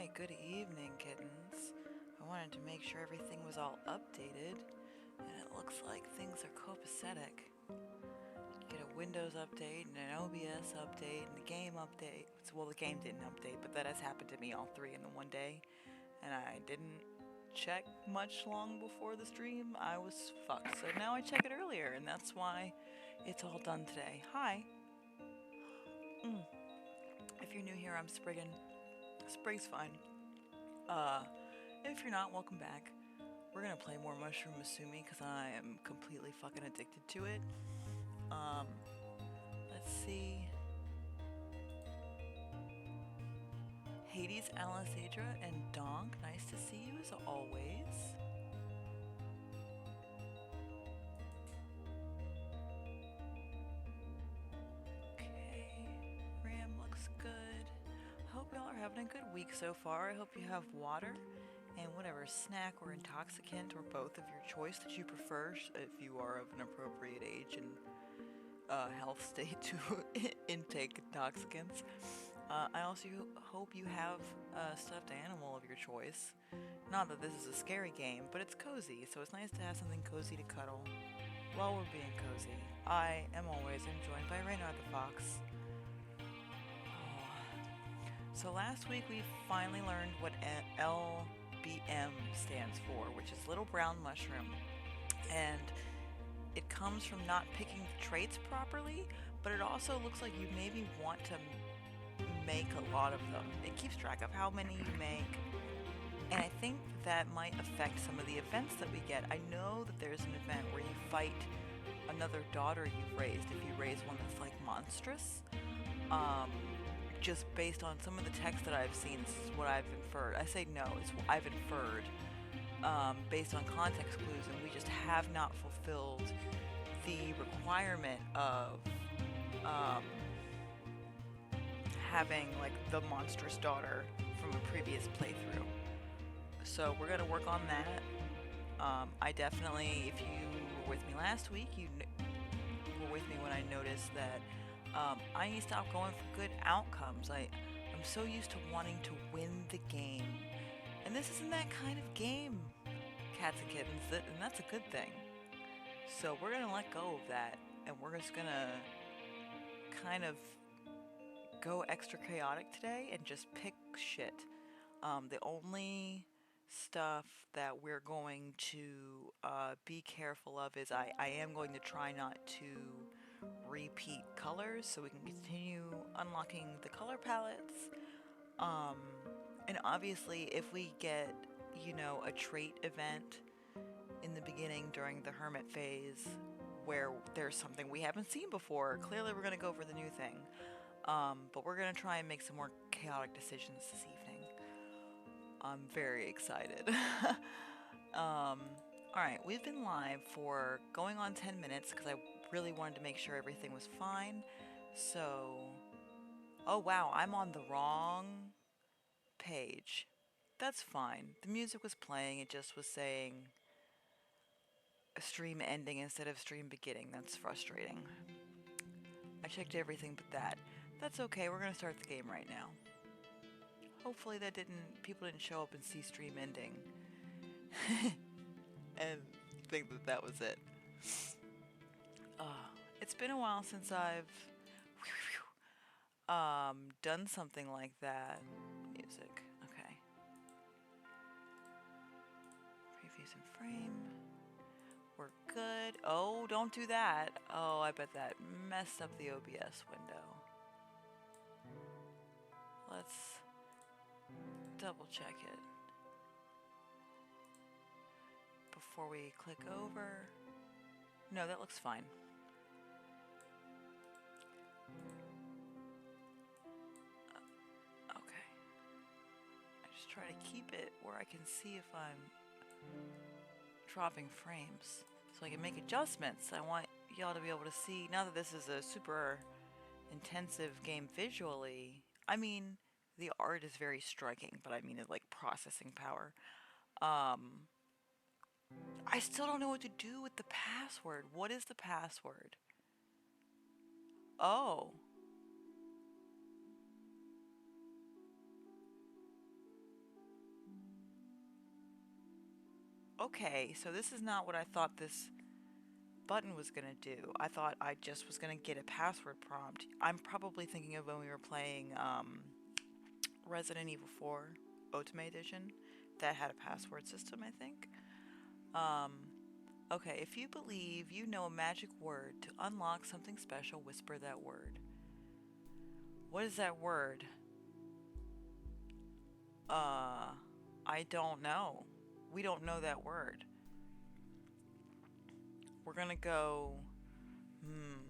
Hi, good evening, kittens. I wanted to make sure everything was all updated, and it looks like things are copacetic. You get a Windows update, and an OBS update, and a game update. Well, the game didn't update, but that has happened to me all three in the one day, and I didn't check much long before the stream. I was fucked, so now I check it earlier, and that's why it's all done today. Hi. Mm. If you're new here, I'm Spriggan. Sprig's fine. If you're not, welcome back. We're gonna play more Mushrrom Musume because I am completely fucking addicted to it. Um, let's see. Hades, Alisadra, and Donk, nice to see you as always. Okay, Ram looks good. Hope y'all are having a good week so far. I hope you have water and whatever snack or intoxicant or both of your choice that you prefer if you are of an appropriate age and health state to intake intoxicants. I also hope you have a stuffed animal of your choice. Not that this is a scary game, but it's cozy, so it's nice to have something cozy to cuddle while we're being cozy. I am always joined by Reynard the Fox. Oh. So last week we finally learned what LBM stands for, which is Little Brown Mushroom. And it comes from not picking the traits properly, but it also looks like you maybe want to make a lot of them. It keeps track of how many you make, and I think that might affect some of the events that we get. I know that there's an event where you fight another daughter you've raised if you raise one that's like monstrous. Just based on some of the text that I've seen, this is what I've inferred. I say no, it's what I've inferred based on context clues, and we just have not fulfilled the requirement of having like the monstrous daughter from a previous playthrough. So we're gonna work on that. I definitely, if you were with me last week, you were with me when I noticed that I need to stop going for good outcomes. I'm so used to wanting to win the game, and this isn't that kind of game, cats and kittens, and that's a good thing. So we're gonna let go of that, and we're just gonna kind of go extra chaotic today and just pick shit. The only stuff that we're going to be careful of is I am going to try not to repeat colors so we can continue unlocking the color palettes. And obviously, if we get, a trait event in the beginning during the hermit phase where there's something we haven't seen before, clearly we're going to go for the new thing. But we're going to try and make some more chaotic decisions this evening. I'm very excited. Alright, we've been live for going on 10 minutes because I really wanted to make sure everything was fine. So, oh wow, I'm on the wrong page. That's fine. The music was playing, it just was saying a stream ending instead of stream beginning. That's frustrating. I checked everything but that. That's okay, we're gonna start the game right now. Hopefully people didn't show up and see stream ending and think that was it. It's been a while since I've done something like that. Music, okay. Previews and frame. We're good. Oh, don't do that. Oh, I bet that messed up the OBS window. Let's double check it before we click over. No, that looks fine. Okay. I just try to keep it where I can see if I'm dropping frames so I can make adjustments. I want y'all to be able to see, now that this is a super intensive game visually, I mean, the art is very striking, but I mean it like processing power. I still don't know what to do with the password. What is the password? Oh. Okay, so this is not what I thought this button was gonna do. I thought I just was gonna get a password prompt. I'm probably thinking of when we were playing Resident Evil 4 Ultimate Edition. That had a password system, I think. Um, okay, if you believe you know a magic word to unlock something special, whisper that word. What is that word? Uh, I don't know. We don't know that word. We're gonna go. Hmm.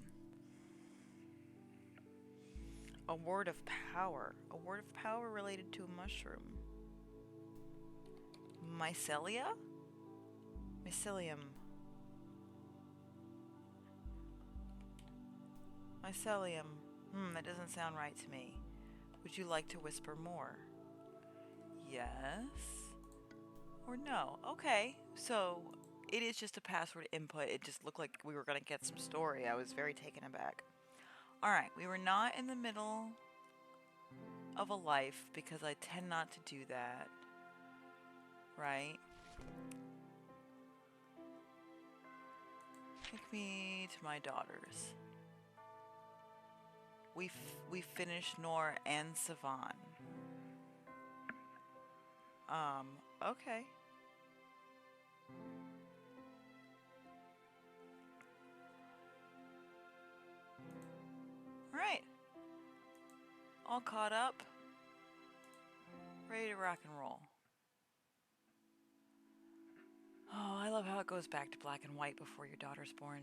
A word of power. A word of power related to a mushroom. Mycelia? Mycelium. Mycelium. That doesn't sound right to me. Would you like to whisper more? Yes? Or no? Okay, so it is just a password input. It just looked like we were gonna get some story. I was very taken aback. Alright, we were not in the middle of a life because I tend not to do that. Right? Take me to my daughters. We finished Nor and Savan. Okay. Alright. All caught up. Ready to rock and roll. Oh, I love how it goes back to black and white before your daughter's born.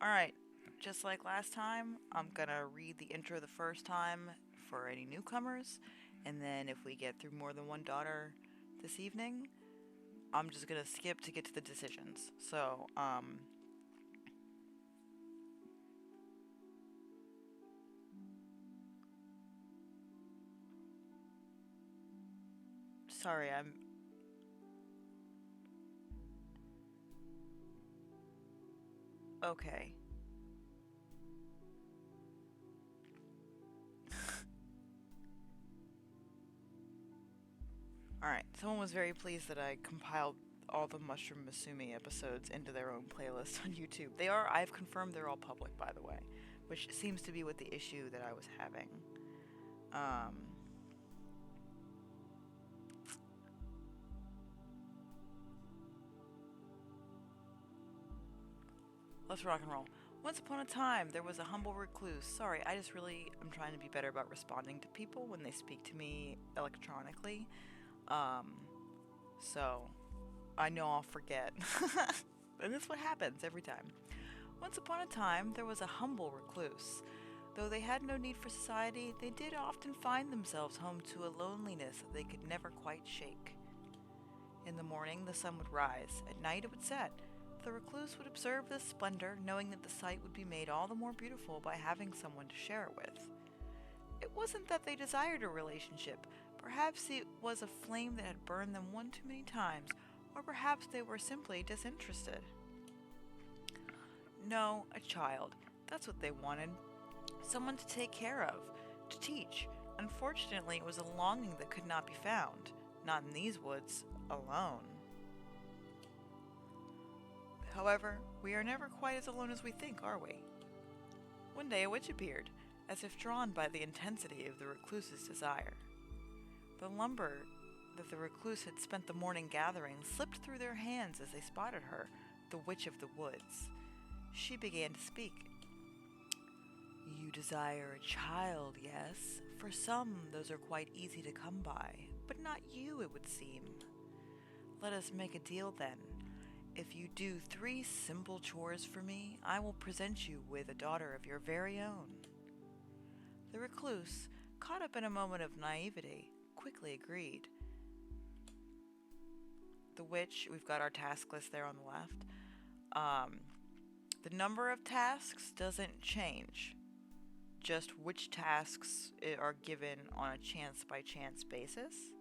Alright. Just like last time, I'm gonna read the intro the first time for any newcomers, and then if we get through more than one daughter this evening, I'm just gonna skip to get to the decisions. So, sorry, I'm... Okay. Alright, someone was very pleased that I compiled all the Mushrrom Musume episodes into their own playlist on YouTube. I've confirmed they're all public, by the way, which seems to be what the issue that I was having. Um, let's rock and roll. Once upon a time, there was a humble recluse. Sorry, I just really am trying to be better about responding to people when they speak to me electronically. Um, so I know I'll forget. And that's what happens every time. Once upon a time, there was a humble recluse. Though they had no need for society, they did often find themselves home to a loneliness that they could never quite shake. In the morning, the sun would rise. At night, it would set. The recluse would observe this splendor, knowing that the sight would be made all the more beautiful by having someone to share it with. It wasn't that they desired a relationship. Perhaps it was a flame that had burned them one too many times, or perhaps they were simply disinterested. No, a child. That's what they wanted. Someone to take care of, to teach. Unfortunately, it was a longing that could not be found. Not in these woods, alone. However, we are never quite as alone as we think, are we? One day a witch appeared, as if drawn by the intensity of the recluse's desire. The lumber that the recluse had spent the morning gathering slipped through their hands as they spotted her, the witch of the woods. She began to speak. You desire a child, yes? For some, those are quite easy to come by, but not you, it would seem. Let us make a deal then. If you do 3 simple chores for me, I will present you with a daughter of your very own. The recluse, caught up in a moment of naivety, quickly agreed. The witch, we've got our task list there on the left. The number of tasks doesn't change. Just which tasks are given on a chance-by-chance basis.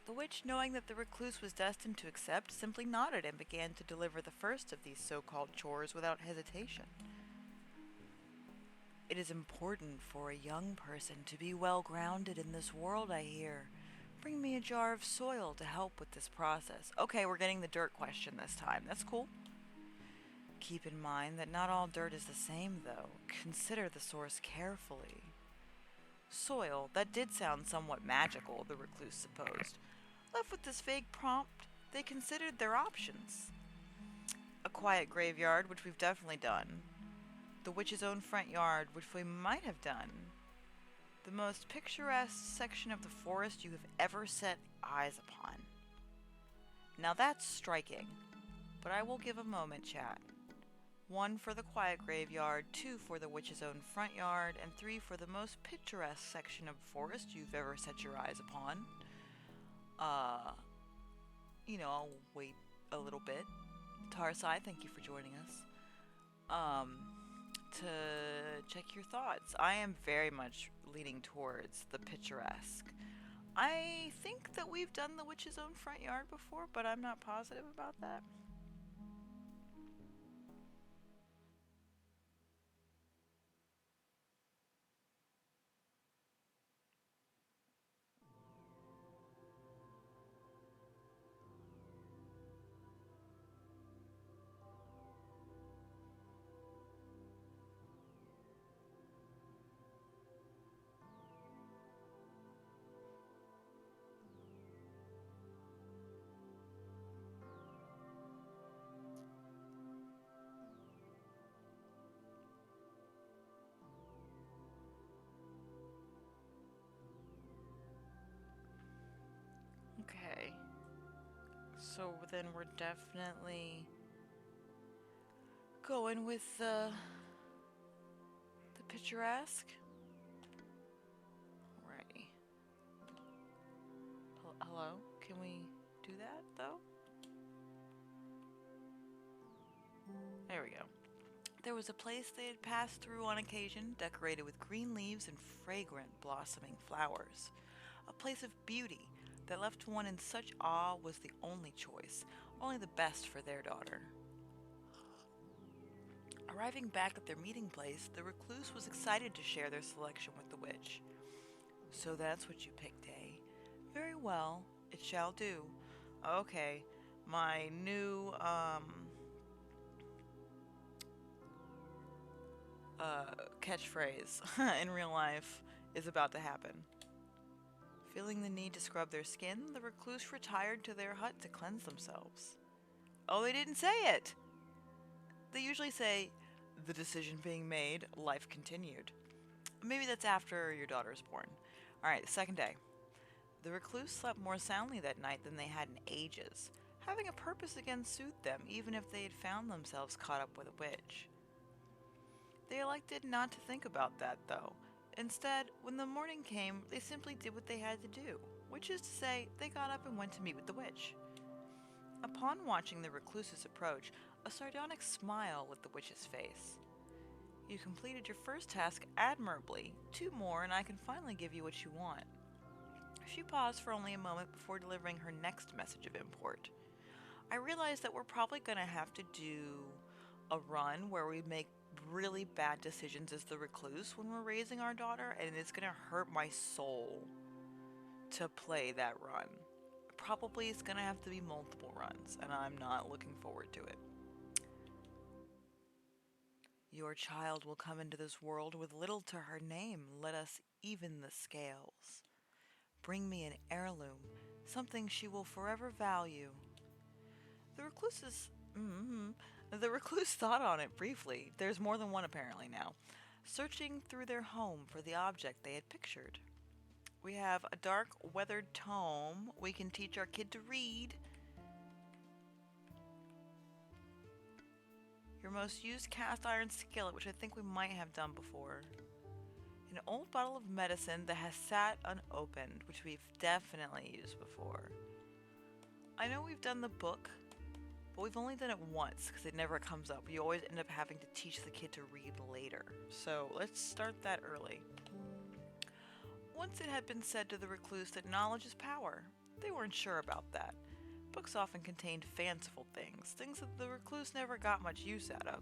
The witch, knowing that the recluse was destined to accept, simply nodded and began to deliver the first of these so-called chores without hesitation. It is important for a young person to be well grounded in this world, I hear. Bring me a jar of soil to help with this process. Okay, we're getting the dirt question this time. That's cool. Keep in mind that not all dirt is the same, though. Consider the source carefully. Soil, that did sound somewhat magical, the recluse supposed. Left with this vague prompt, they considered their options. A quiet graveyard, which we've definitely done. The witch's own front yard, which we might have done. The most picturesque section of the forest you have ever set eyes upon. Now that's striking, but I will give a moment, chat. 1 for the quiet graveyard, 2 for the witch's own front yard, and 3 for the most picturesque section of forest you've ever set your eyes upon. I'll wait a little bit. Tarsai, thank you for joining us. To check your thoughts. I am very much leaning towards the picturesque. I think that we've done the witch's own front yard before, but I'm not positive about that. Okay. So then we're definitely going with the picturesque. Alrighty. Hello? Can we do that though? There we go. There was a place they had passed through on occasion, decorated with green leaves and fragrant blossoming flowers. A place of beauty that left one in such awe was the only choice, only the best for their daughter. Arriving back at their meeting place, the recluse was excited to share their selection with the witch. So that's what you picked, eh? Very well, it shall do. Okay, my new, catchphrase in real life is about to happen. Feeling the need to scrub their skin, the recluse retired to their hut to cleanse themselves. Oh, they didn't say it! They usually say, the decision being made, life continued. Maybe that's after your daughter's born. Alright, the second day. The recluse slept more soundly that night than they had in ages. Having a purpose again soothed them, even if they had found themselves caught up with a witch. They elected not to think about that, though. Instead, when the morning came, they simply did what they had to do, which is to say, they got up and went to meet with the witch. Upon watching the recluse's approach, a sardonic smile lit the witch's face. You completed your first task admirably. 2 more, and I can finally give you what you want. She paused for only a moment before delivering her next message of import. I realize that we're probably going to have to do a run where we make really bad decisions as the recluse when we're raising our daughter, and it's going to hurt my soul to play that run. Probably it's going to have to be multiple runs, and I'm not looking forward to it. Your child will come into this world with little to her name. Let us even the scales. Bring me an heirloom, something she will forever value. The recluse thought on it briefly. There's more than one apparently now. Searching through their home for the object they had pictured. We have a dark, weathered tome. We can teach our kid to read. Your most used cast iron skillet, which I think we might have done before. An old bottle of medicine that has sat unopened, which we've definitely used before. I know we've done the book, but we've only done it once because it never comes up. You always end up having to teach the kid to read later. So let's start that early. Once it had been said to the recluse that knowledge is power. They weren't sure about that. Books often contained fanciful things that the recluse never got much use out of,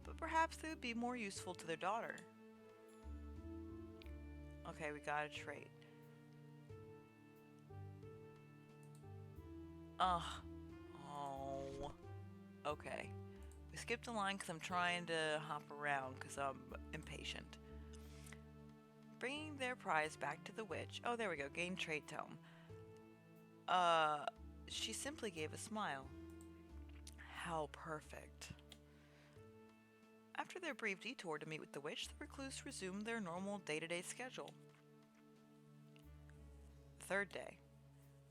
but perhaps they would be more useful to their daughter. Okay, we got a trait. Ugh. Oh. Okay. We skipped a line because I'm trying to hop around because I'm impatient. Bringing their prize back to the witch. Oh, there we go. Gain trait tome. She simply gave a smile. How perfect. After their brief detour to meet with the witch, the recluse resumed their normal day-to-day schedule. Third day.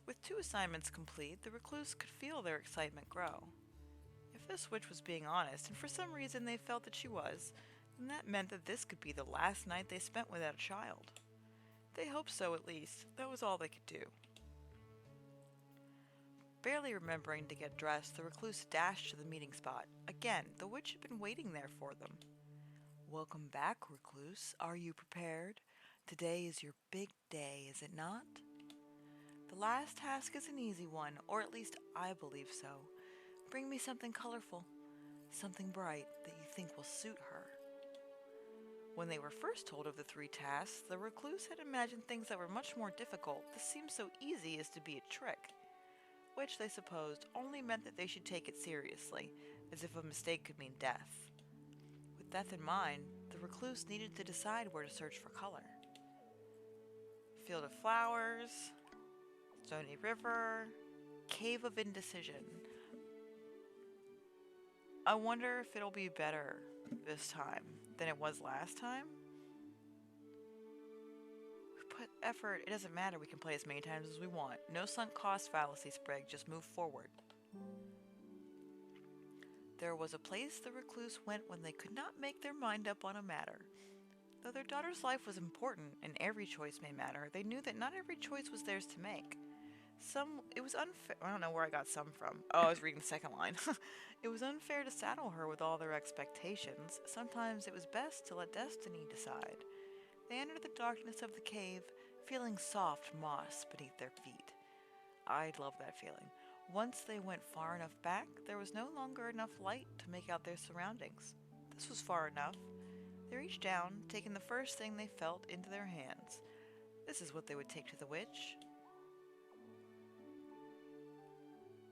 With 2 assignments complete, the recluse could feel their excitement grow. If this witch was being honest, and for some reason they felt that she was, then that meant that this could be the last night they spent without a child. They hoped so, at least. That was all they could do. Barely remembering to get dressed, the recluse dashed to the meeting spot. Again, the witch had been waiting there for them. Welcome back, recluse. Are you prepared? Today is your big day, is it not? The last task is an easy one, or at least I believe so. Bring me something colorful, something bright that you think will suit her. When they were first told of the 3 tasks, the recluse had imagined things that were much more difficult that seemed so easy as to be a trick, which they supposed only meant that they should take it seriously, as if a mistake could mean death. With death in mind, the recluse needed to decide where to search for color. Field of Flowers, Stony River, Cave of Indecision. I wonder if it'll be better this time than it was last time. We put effort, it doesn't matter, we can play as many times as we want. No sunk cost fallacy, Sprig, just move forward. There was a place the recluse went when they could not make their mind up on a matter. Though their daughter's life was important and every choice may matter, they knew that not every choice was theirs to make. It was unfair. I don't know where I got some from. Oh, I was reading the second line. It was unfair to saddle her with all their expectations. Sometimes it was best to let destiny decide. They entered the darkness of the cave, feeling soft moss beneath their feet. I love that feeling. Once they went far enough back, there was no longer enough light to make out their surroundings. This was far enough. They reached down, taking the first thing they felt into their hands. This is what they would take to the witch.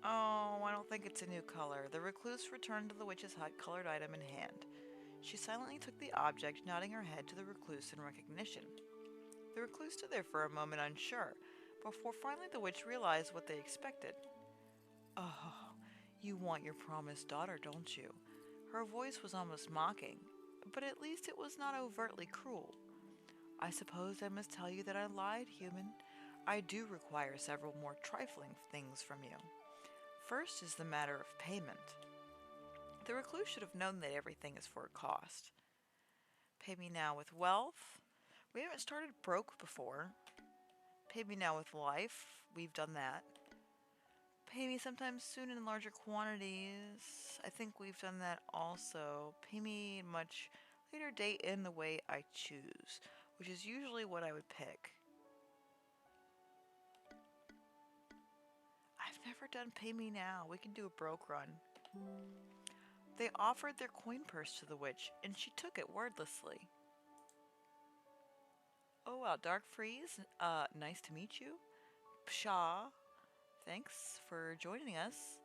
Oh, I don't think it's a new color. The recluse returned to the witch's hut, colored item in hand. She silently took the object, nodding her head to the recluse in recognition. The recluse stood there for a moment unsure, before finally the witch realized what they expected. Oh, you want your promised daughter, don't you? Her voice was almost mocking, but at least it was not overtly cruel. I suppose I must tell you that I lied, human. I do require several more trifling things from you. First is the matter of payment. The recluse should have known that everything is for a cost. Pay me now with wealth. We haven't started broke before. Pay me now with life. We've done that. Pay me sometime soon in larger quantities. I think we've done that also. Pay me much later date in the way I choose, which is usually what I would pick. I've never done pay me now. We can do a broke run. They offered their coin purse to the witch, and she took it wordlessly. Oh wow, Dark Freeze, nice to meet you. Pshaw, thanks for joining us.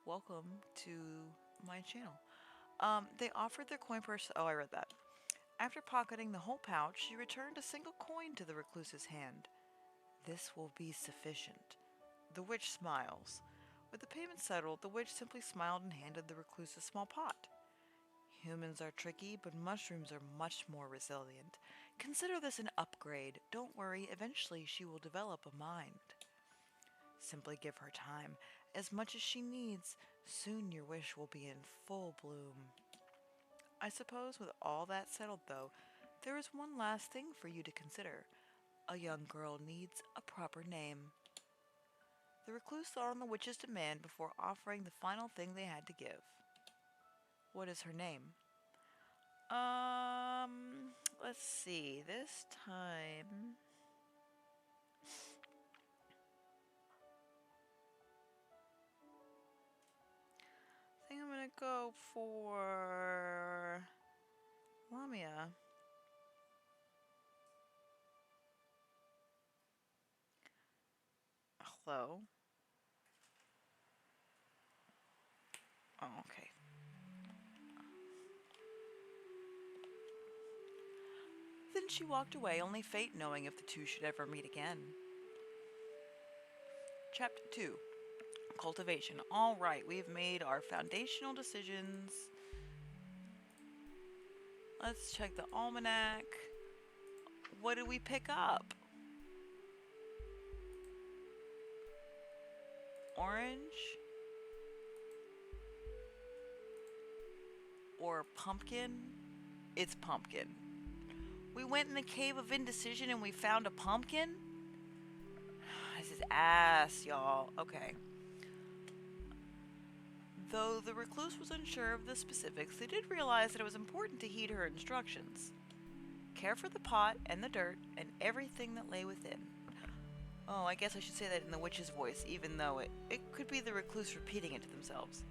Welcome to my channel. They offered their coin purse. Oh, I read that. After pocketing the whole pouch, she returned a single coin to the recluse's hand. This will be sufficient. The witch smiles. With the payment settled, the witch simply smiled and handed the recluse a small pot. Humans are tricky, but mushrooms are much more resilient. Consider this an upgrade. Don't worry, eventually she will develop a mind. Simply give her time, as much as she needs. Soon your wish will be in full bloom. I suppose with all that settled, though, there is one last thing for you to consider. A young girl needs a proper name. The recluse thought on the witch's demand before offering the final thing they had to give. What is her name? Let's see. This time... go for Lamia. Hello? Oh, okay. Then she walked away, only fate knowing if the two should ever meet again. Chapter 2. Cultivation. Alright, we've made our foundational decisions. Let's check the almanac. What did we pick up? Orange? Or pumpkin? It's pumpkin. We went in the cave of indecision and we found a pumpkin? This is ass, y'all. Okay. Though the recluse was unsure of the specifics, they did realize that it was important to heed her instructions. Care for the pot and the dirt and everything that lay within. Oh, I guess I should say that in the witch's voice, even though it could be the recluse repeating it to themselves.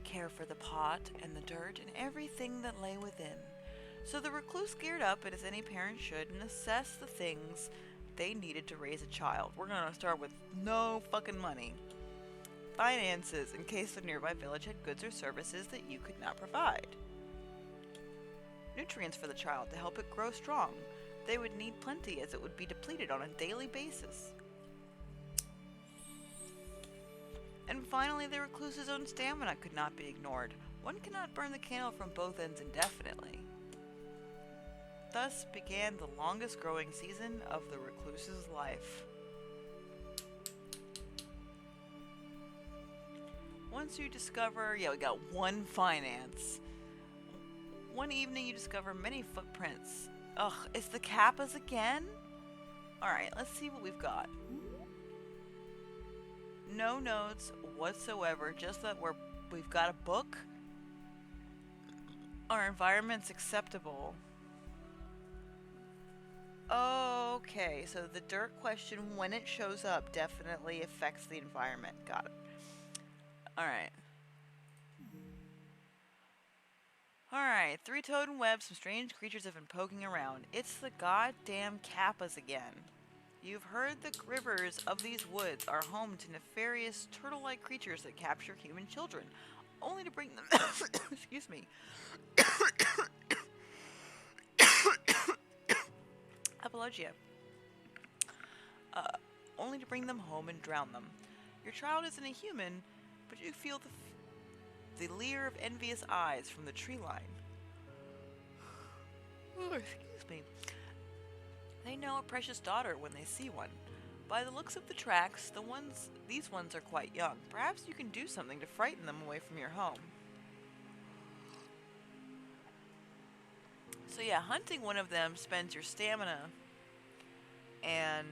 Care for the pot and the dirt and everything that lay within. So the recluse geared up, and as any parent should, and assessed the things they needed to raise a child. We're going to start with no fucking money. Finances, in case the nearby village had goods or services that you could not provide. Nutrients for the child to help it grow strong. They would need plenty as it would be depleted on a daily basis. And finally, the recluse's own stamina could not be ignored. One cannot burn the candle from both ends indefinitely. Thus began the longest growing season of the recluse's life. Once you discover, we got one finance. One evening you discover many footprints. Ugh, it's the Kappas again? Alright, let's see what we've got. No notes whatsoever, just that we've got a book. Our environment's acceptable. Okay, so the dirt question, when it shows up, definitely affects the environment. Got it. Alright. Alright, three-toed webs, some strange creatures have been poking around. It's the goddamn Kappas again. You've heard the rivers of these woods are home to nefarious turtle-like creatures that capture human children, only to bring them... Excuse me. Apologia. Only to bring them home and drown them. Your child isn't a human, but you feel the leer of envious eyes from the tree line. Oh, excuse me. They know a precious daughter when they see one. By the looks of the tracks, these ones are quite young. Perhaps you can do something to frighten them away from your home. So yeah, hunting one of them spends your stamina, and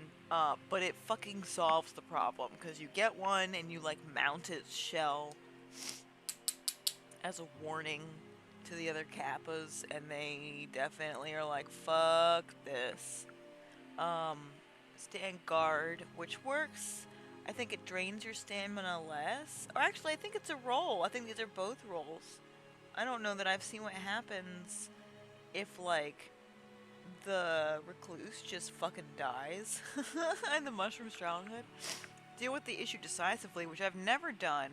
but it fucking solves the problem, because you get one and you like mount its shell as a warning to the other Kappas, and they definitely are like, fuck this. Stand guard, which works. I think it drains your stamina less. Or actually, I think it's a roll. I think these are both rolls. I don't know that I've seen what happens if, like, the recluse just fucking dies in the Mushrom's childhood. Deal with the issue decisively, which I've never done.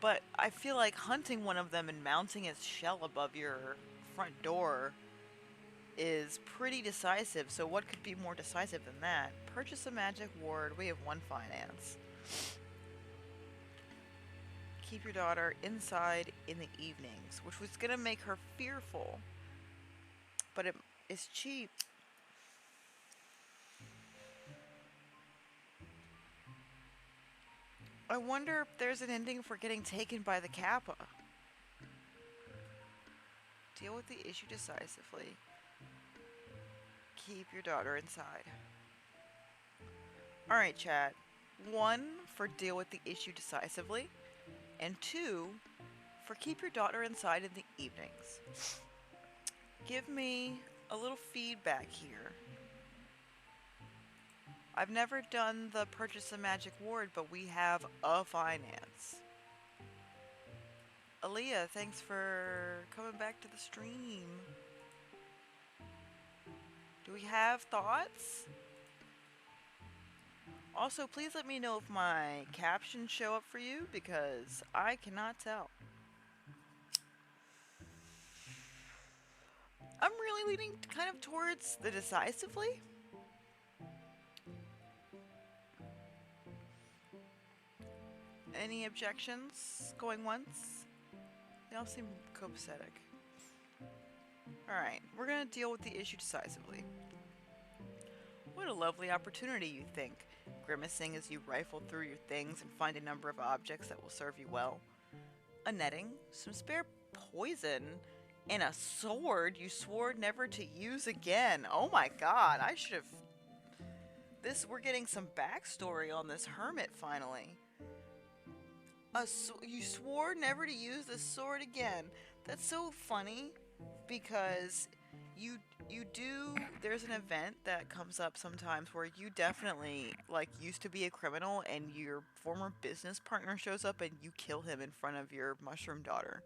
But I feel like hunting one of them and mounting its shell above your front door is pretty decisive. So what could be more decisive than that? Purchase a magic ward. We have one finance. Keep your daughter inside in the evenings, which was going to make her fearful. But it is cheap. I wonder if there's an ending for getting taken by the Kappa. Deal with the issue decisively. Keep your daughter inside. Alright, chat. 1, for deal with the issue decisively. And 2, for keep your daughter inside in the evenings. Give me a little feedback here. I've never done the purchase a magic ward, but we have a finance. Aaliyah, thanks for coming back to the stream. Do we have thoughts? Also, please let me know if my captions show up for you because I cannot tell. I'm really leaning kind of towards the decisively. Any objections? Going once? They all seem copacetic. Alright, we're gonna deal with the issue decisively. What a lovely opportunity, you think, grimacing as you rifle through your things and find a number of objects that will serve you well. A netting, some spare poison, and a sword you swore never to use again. Oh my god, I should have... We're getting some backstory on this hermit finally. You swore never to use the sword again. That's so funny because you do, there's an event that comes up sometimes where you definitely like used to be a criminal and your former business partner shows up and you kill him in front of your mushroom daughter.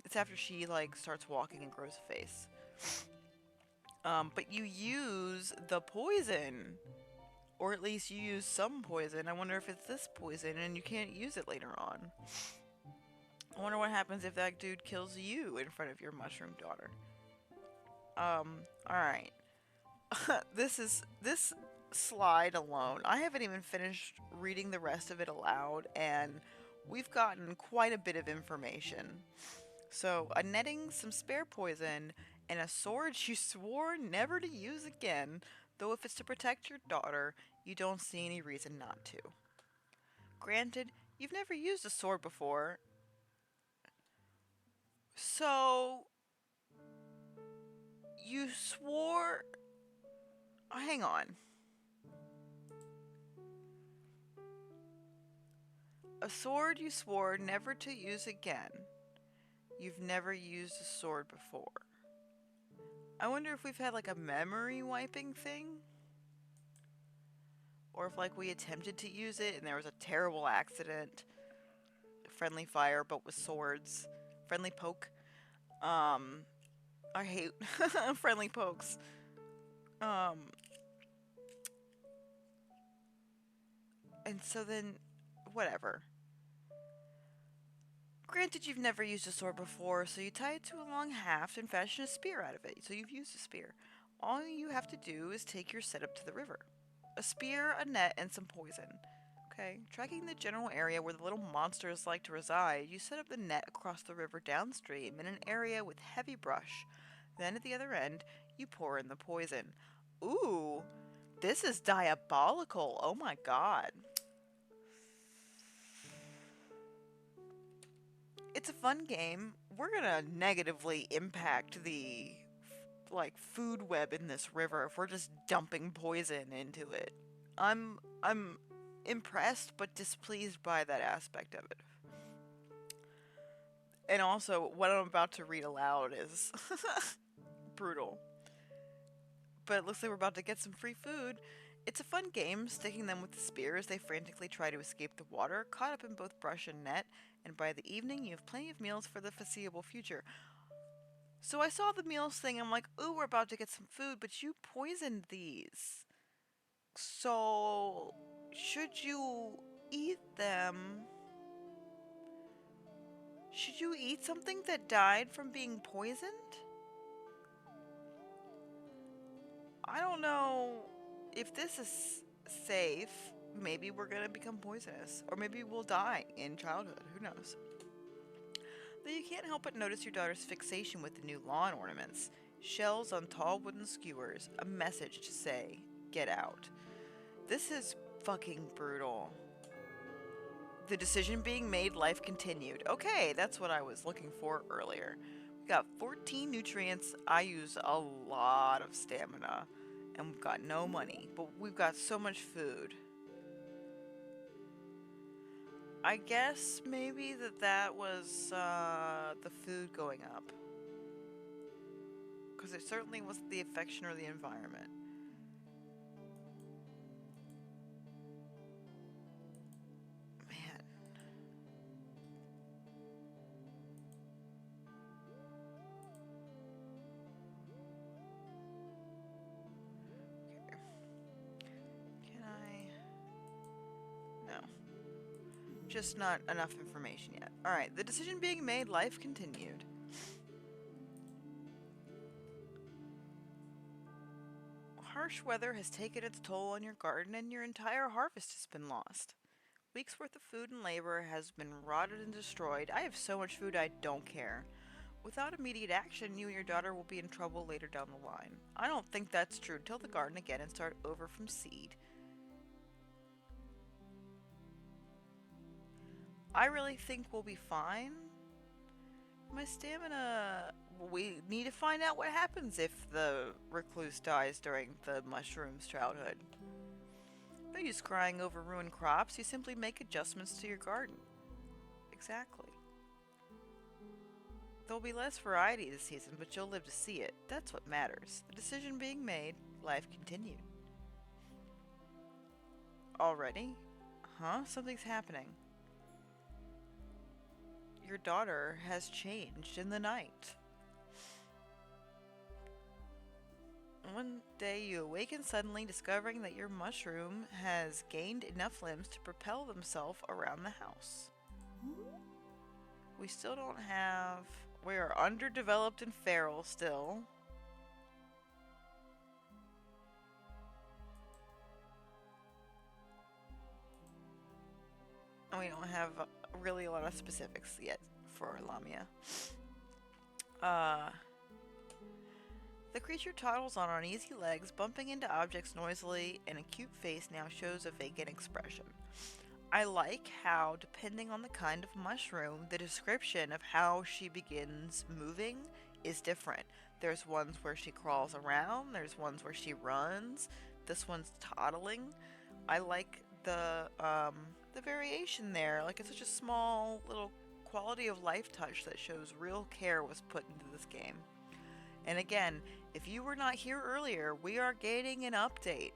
It's after she like starts walking and grows a face. But you use the poison, or at least you use some poison. I wonder if it's this poison and you can't use it later on. I wonder what happens if that dude kills you in front of your mushroom daughter. Alright. This slide alone, I haven't even finished reading the rest of it aloud, and we've gotten quite a bit of information. So, a netting, some spare poison, and a sword you swore never to use again, though if it's to protect your daughter, you don't see any reason not to. Granted, you've never used a sword before, so you swore... hang on. A sword you swore never to use again. You've never used a sword before. I wonder if we've had like a memory wiping thing? Or if like we attempted to use it and there was a terrible accident. Friendly fire but with swords. Friendly poke. I hate friendly pokes. And so then, whatever. Granted, you've never used a sword before, so you tie it to a long haft and fashion a spear out of it, so you've used a spear. All you have to do is take your setup to the river. A spear, a net, and some poison. Okay, tracking the general area where the little monsters like to reside, you set up the net across the river downstream in an area with heavy brush. Then at the other end, you pour in the poison. Ooh, this is diabolical. Oh my god. It's a fun game. We're gonna negatively impact the like food web in this river if we're just dumping poison into it. I'm impressed but displeased by that aspect of it. And also, what I'm about to read aloud is brutal. But it looks like we're about to get some free food. It's a fun game, sticking them with the spear as they frantically try to escape the water, caught up in both brush and net, and by the evening you have plenty of meals for the foreseeable future. So I saw the meals thing, I'm like, ooh, we're about to get some food, but you poisoned these. So, should you eat them? Should you eat something that died from being poisoned? I don't know if this is safe. Maybe we're gonna become poisonous. Or maybe we'll die in childhood. Who knows? Though you can't help but notice your daughter's fixation with the new lawn ornaments. Shells on tall wooden skewers. A message to say, get out. This is fucking brutal. The decision being made, life continued. Okay, that's what I was looking for earlier. We got 14 nutrients. I use a lot of stamina. And we've got no money. But we've got so much food. I guess maybe that was the food going up. Because it certainly wasn't the affection or the environment. Man. Just not enough information yet. Alright, the decision being made, life continued. Harsh weather has taken its toll on your garden and your entire harvest has been lost. Weeks worth of food and labor has been rotted and destroyed. I have so much food I don't care. Without immediate action, you and your daughter will be in trouble later down the line. I don't think that's true. Till the garden again and start over from seed. I really think we'll be fine. My stamina... We need to find out what happens if the recluse dies during the mushroom's childhood. No use crying over ruined crops, you simply make adjustments to your garden. Exactly. There'll be less variety this season, but you'll live to see it. That's what matters. The decision being made, life continued. Already? Huh? Something's happening. Your daughter has changed in the night. One day you awaken suddenly, discovering that your mushroom has gained enough limbs to propel themselves around the house. We still don't have... We are underdeveloped and feral still. And we don't have really a lot of specifics yet for Lamia. The creature toddles on uneasy legs, bumping into objects noisily, and a cute face now shows a vacant expression. I like how, depending on the kind of mushroom, the description of how she begins moving is different. There's ones where she crawls around, there's ones where she runs, this one's toddling. I like the variation there. Like, it's such a small little quality of life touch that shows real care was put into this game. And again, if you were not here earlier, we are getting an update,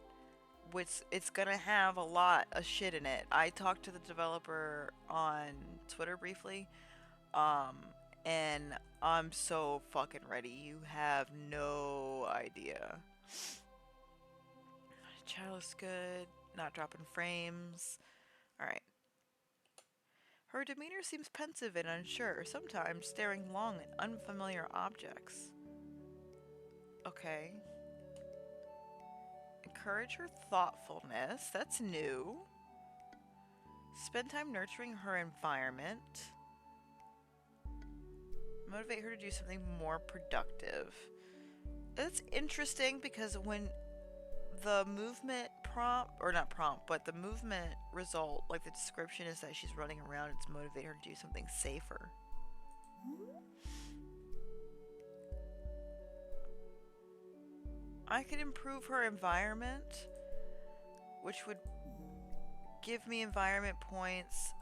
which it's gonna have a lot of shit in it. I talked to the developer on Twitter briefly, and I'm so fucking ready. You have no idea. Chat looks good, not dropping frames. Alright. Her demeanor seems pensive and unsure, sometimes staring long at unfamiliar objects. Okay. Encourage her thoughtfulness. That's new. Spend time nurturing her environment. Motivate her to do something more productive. That's interesting because when the movement prompt, or not prompt, but the movement result, like the description is that she's running around, it's motivate her to do something safer. I could improve her environment, which would give me environment points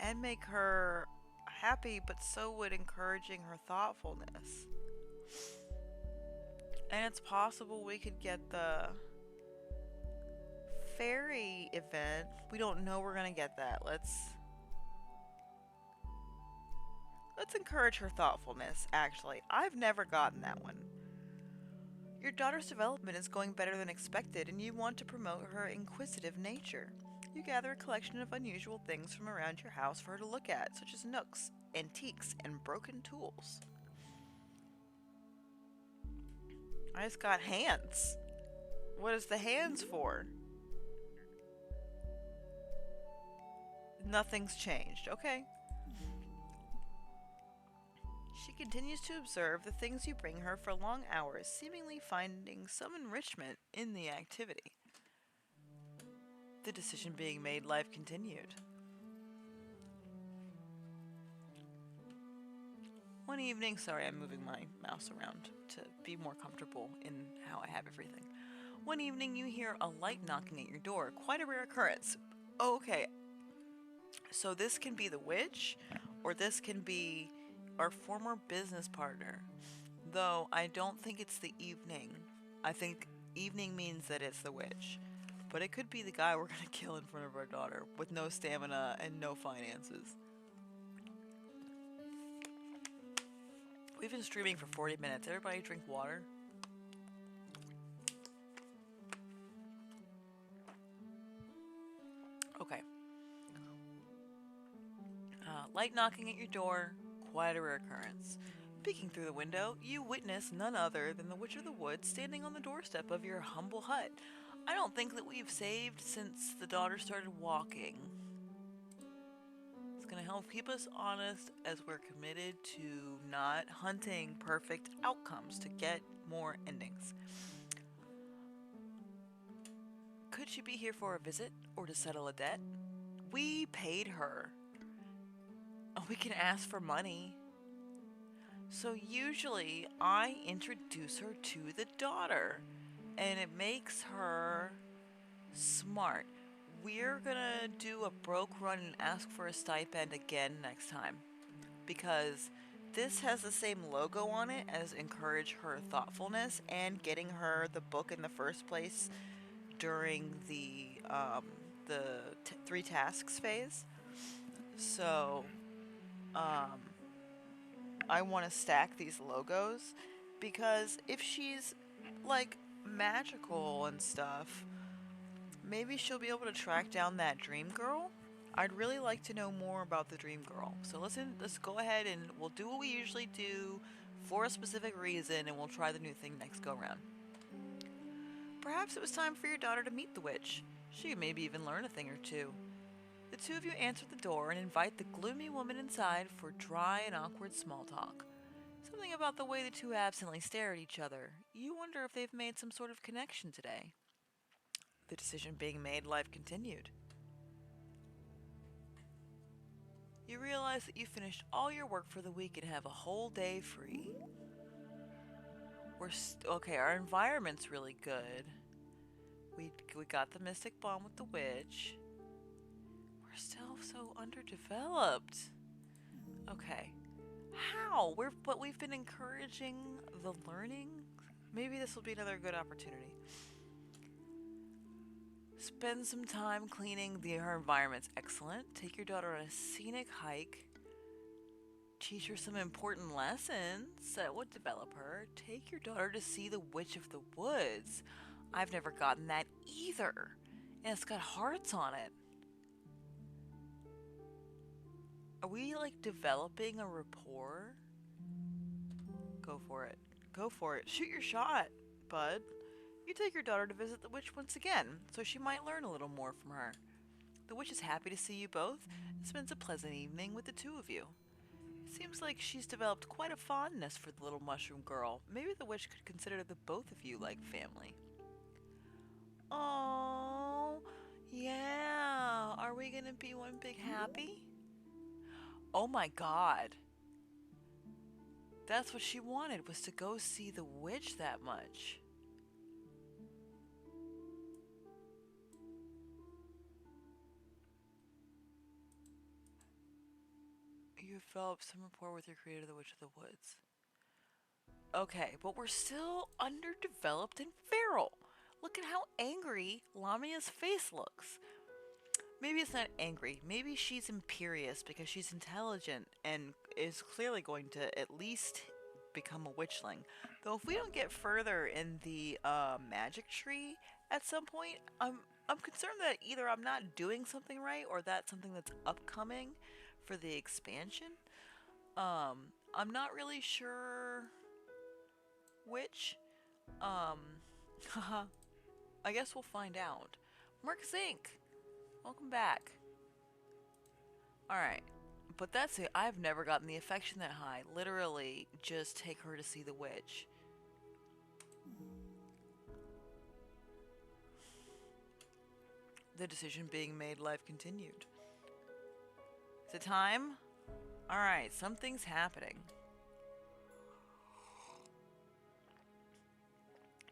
and make her happy, but so would encouraging her thoughtfulness. And it's possible we could get the fairy event. We don't know we're gonna get that. Let's encourage her thoughtfulness, actually. I've never gotten that one. Your daughter's development is going better than expected, and you want to promote her inquisitive nature. You gather a collection of unusual things from around your house for her to look at, such as nooks, antiques, and broken tools. I just got hands. What is the hands for? Nothing's changed. Okay. She continues to observe the things you bring her for long hours, seemingly finding some enrichment in the activity. The decision being made, life continued. One evening, sorry, I'm moving my mouse around to be more comfortable in how I have everything. One evening, you hear a light knocking at your door. Quite a rare occurrence. Oh, okay. So this can be the witch, or this can be our former business partner. Though I don't think it's the evening. I think evening means that it's the witch. But it could be the guy we're gonna kill in front of our daughter with no stamina and no finances. We've been streaming for 40 minutes. Everybody drink water. Okay. light knocking at your door, quite a rare occurrence. Peeking through the window, you witness none other than the Witch of the Woods standing on the doorstep of your humble hut. I don't think that we've saved since the daughter started walking. It's going to help keep us honest as we're committed to not hunting perfect outcomes to get more endings. Could she be here for a visit or to settle a debt? We paid her. We can ask for money. So usually I introduce her to the daughter, and it makes her smart. We're gonna do a broke run and ask for a stipend again next time, because this has the same logo on it as encourage her thoughtfulness and getting her the book in the first place during the 3 tasks phase. So I want to stack these logos, because if she's like magical and stuff, maybe she'll be able to track down that dream girl. I'd really like to know more about the dream girl. So let's go ahead and we'll do what we usually do for a specific reason, and we'll try the new thing next go round. Perhaps it was time for your daughter to meet the witch. She could maybe even learn a thing or two. The two of you answer the door and invite the gloomy woman inside for dry and awkward small talk. Something about the way the two absently stare at each other. You wonder if they've made some sort of connection today. The decision being made, life continued. You realize that you finished all your work for the week and have a whole day free. Okay, our environment's really good. We got the mystic bond with the witch. We're still so underdeveloped. Okay. How? We've been encouraging the learning. Maybe this will be another good opportunity. Spend some time cleaning her environment's excellent. Take your daughter on a scenic hike. Teach her some important lessons that would develop her. Take your daughter to see the Witch of the Woods. I've never gotten that either. And it's got hearts on it. Are we like developing a rapport? Go for it. Go for it. Shoot your shot, bud. You take your daughter to visit the witch once again, so she might learn a little more from her. The witch is happy to see you both and spends a pleasant evening with the two of you. It seems like she's developed quite a fondness for the little mushroom girl. Maybe the witch could consider the both of you like family. Oh, yeah. Are we gonna be one big happy? Oh my god. That's what she wanted, was to go see the witch that much. You developed some rapport with your creator, the Witch of the Woods. Okay, but we're still underdeveloped and feral. Look at how angry Lamia's face looks. Maybe it's not angry. Maybe she's imperious because she's intelligent and is clearly going to at least become a witchling. Though if we don't get further in the magic tree at some point, I'm concerned that either I'm not doing something right or that's something that's upcoming for the expansion. I'm not really sure which. Haha. I guess we'll find out. Mark Zink, welcome back. Alright, but that's it. I've never gotten the affection that high. Literally, just take her to see the witch. The decision being made, life continued. Is it time? Alright, something's happening.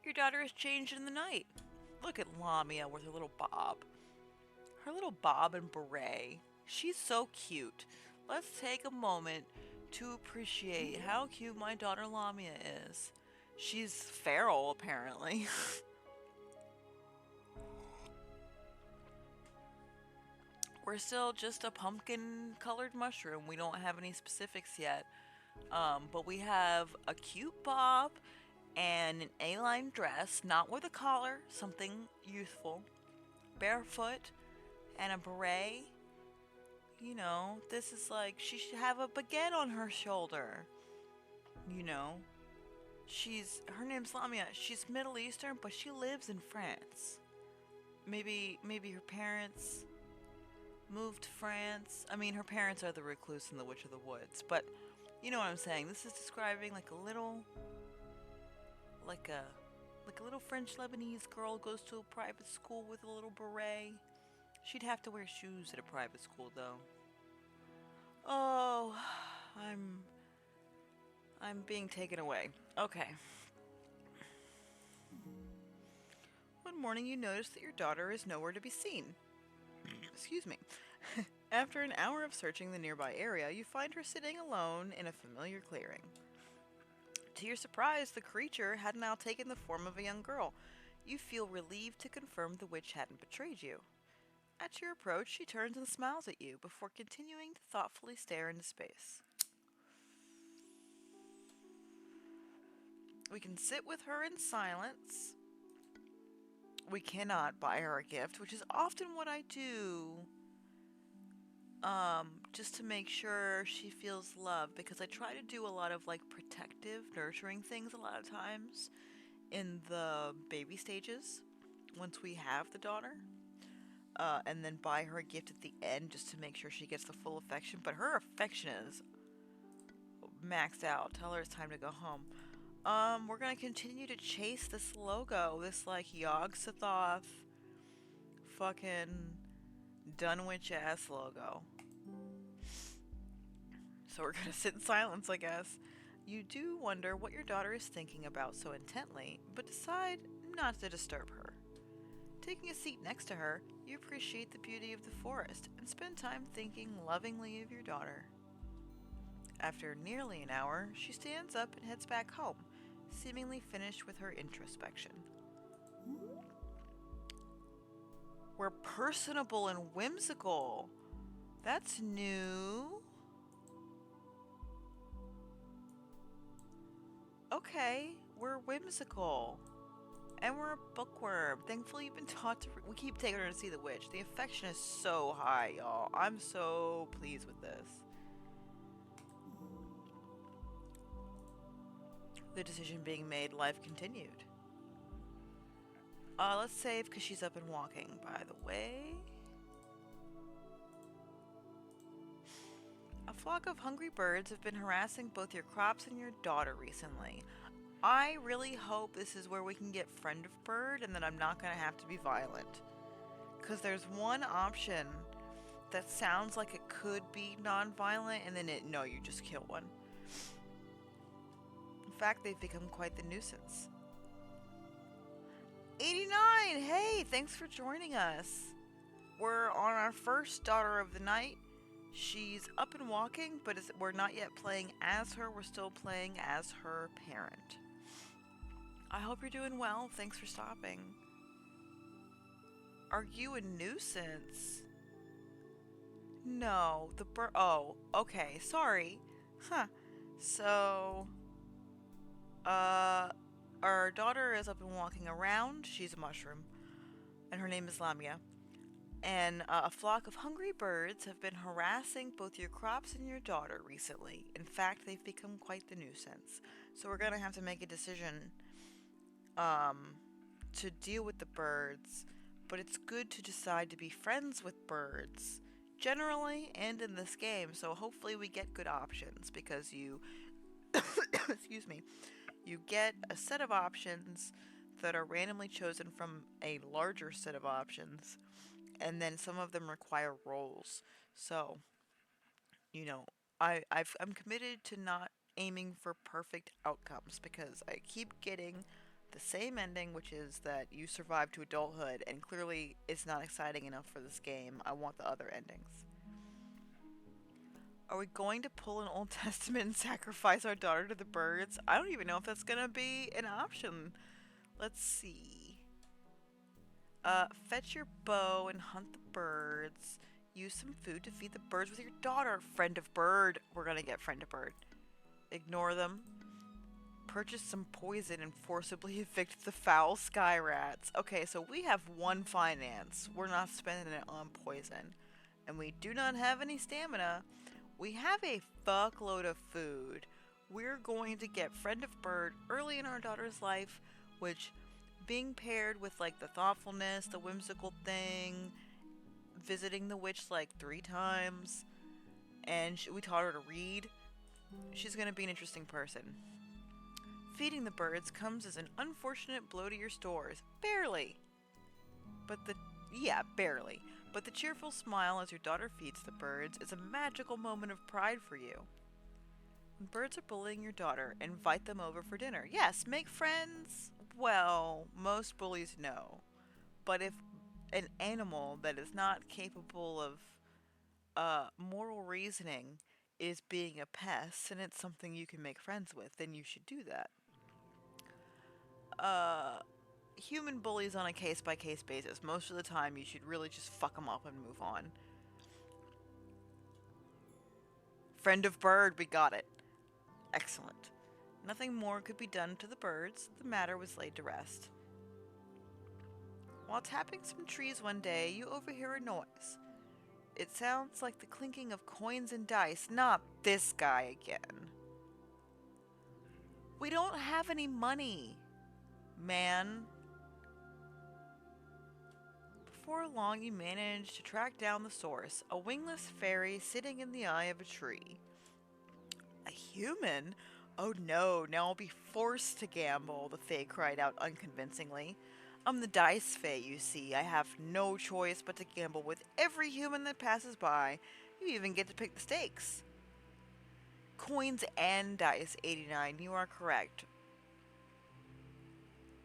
Your daughter has changed in the night. Look at Lamia with her little bob. Her little bob and beret. She's so cute. Let's take a moment to appreciate how cute my daughter Lamia is. She's feral, apparently. We're still just a pumpkin-colored mushroom. We don't have any specifics yet. But we have a cute bob and an A-line dress, not with a collar, something youthful, barefoot, and a beret. You know, this is like she should have a baguette on her shoulder. You know, her name's Lamia. She's Middle Eastern, but she lives in France. Maybe her parents moved to France. I mean, her parents are the recluse and the witch of the woods, but you know what I'm saying. This is describing like a like a little French Lebanese girl goes to a private school with a little beret. She'd have to wear shoes at a private school though. Oh, I'm I'm being taken away. Okay. One morning you notice that your daughter is nowhere to be seen. Excuse me. After an hour of searching the nearby area, you find her sitting alone in a familiar clearing. To your surprise, the creature had now taken the form of a young girl. You feel relieved to confirm the witch hadn't betrayed you. At your approach, she turns and smiles at you before continuing to thoughtfully stare into space. We can sit with her in silence. We cannot buy her a gift, which is often what I do. Just to make sure she feels loved, because I try to do a lot of like protective, nurturing things a lot of times in the baby stages once we have the daughter. And then buy her a gift at the end just to make sure she gets the full affection. But her affection is maxed out. Tell her it's time to go home. We're gonna continue to chase this logo, this like Yog Sothoth fucking Dunwich ass logo. So we're gonna sit in silence, I guess. You do wonder what your daughter is thinking about so intently, but decide not to disturb her. Taking a seat next to her, you appreciate the beauty of the forest and spend time thinking lovingly of your daughter. After nearly an hour, she stands up and heads back home, seemingly finished with her introspection. We're personable and whimsical. That's new. Okay, we're whimsical. And we're a bookworm. Thankfully, you've been taught to. We keep taking her to see the witch. The affection is so high, y'all. I'm so pleased with this. The decision being made, life continued. Let's save because she's up and walking, by the way. A flock of hungry birds have been harassing both your crops and your daughter recently. I really hope this is where we can get friend of bird and that I'm not going to have to be violent. Because there's one option that sounds like it could be non-violent and then no, you just kill one. In fact, they've become quite the nuisance. 89! Hey, thanks for joining us. We're on our first daughter of the night. She's up and walking, but we're not yet playing as her. We're still playing as her parent. I hope you're doing well. Thanks for stopping. Are you a nuisance? No, the bird. Oh, okay. Sorry. Huh. So, our daughter is up and walking around. She's a mushroom, and her name is Lamia. And a flock of hungry birds have been harassing both your crops and your daughter recently. In fact, they've become quite the nuisance. So we're going to have to make a decision to deal with the birds. But it's good to decide to be friends with birds, generally, and in this game. So hopefully we get good options because you, excuse me, you get a set of options that are randomly chosen from a larger set of options. And then some of them require rolls. So, you know, I'm committed to not aiming for perfect outcomes because I keep getting the same ending, which is that you survive to adulthood, and clearly it's not exciting enough for this game. I want the other endings. Are we going to pull an Old Testament and sacrifice our daughter to the birds? I don't even know if that's going to be an option. Let's see. Fetch your bow and hunt the birds. Use some food to feed the birds with your daughter. Friend of bird. We're gonna get friend of bird. Ignore them. Purchase some poison and forcibly evict the foul sky rats. Okay, so we have one finance. We're not spending it on poison. and we do not have any stamina, we have a fuckload of food. We're going to get Friend of Bird early in our daughter's life, which being paired with like the thoughtfulness, the whimsical thing, visiting the witch like 3 times, and we taught her to read. She's going to be an interesting person. Feeding the birds comes as an unfortunate blow to your stores. Barely. Barely. But the cheerful smile as your daughter feeds the birds is a magical moment of pride for you. When birds are bullying your daughter, invite them over for dinner. Yes, make friends. Well, most bullies know. But if an animal that is not capable of moral reasoning is being a pest and it's something you can make friends with, then you should do that. Human bullies on a case by case basis. Most of the time, you should really just fuck them up and move on. Friend of bird, we got it. Excellent. Nothing more could be done to the birds. The matter was laid to rest. While tapping some trees one day, you overhear a noise. It sounds like the clinking of coins and dice. Not this guy again. We don't have any money, man. Before long, you manage to track down the source, a wingless fairy sitting in the eye of a tree. A human? Oh no, now I'll be forced to gamble, the fae cried out unconvincingly. I'm the dice fae, you see. I have no choice but to gamble with every human that passes by. You even get to pick the stakes. Coins and dice, 89. You are correct.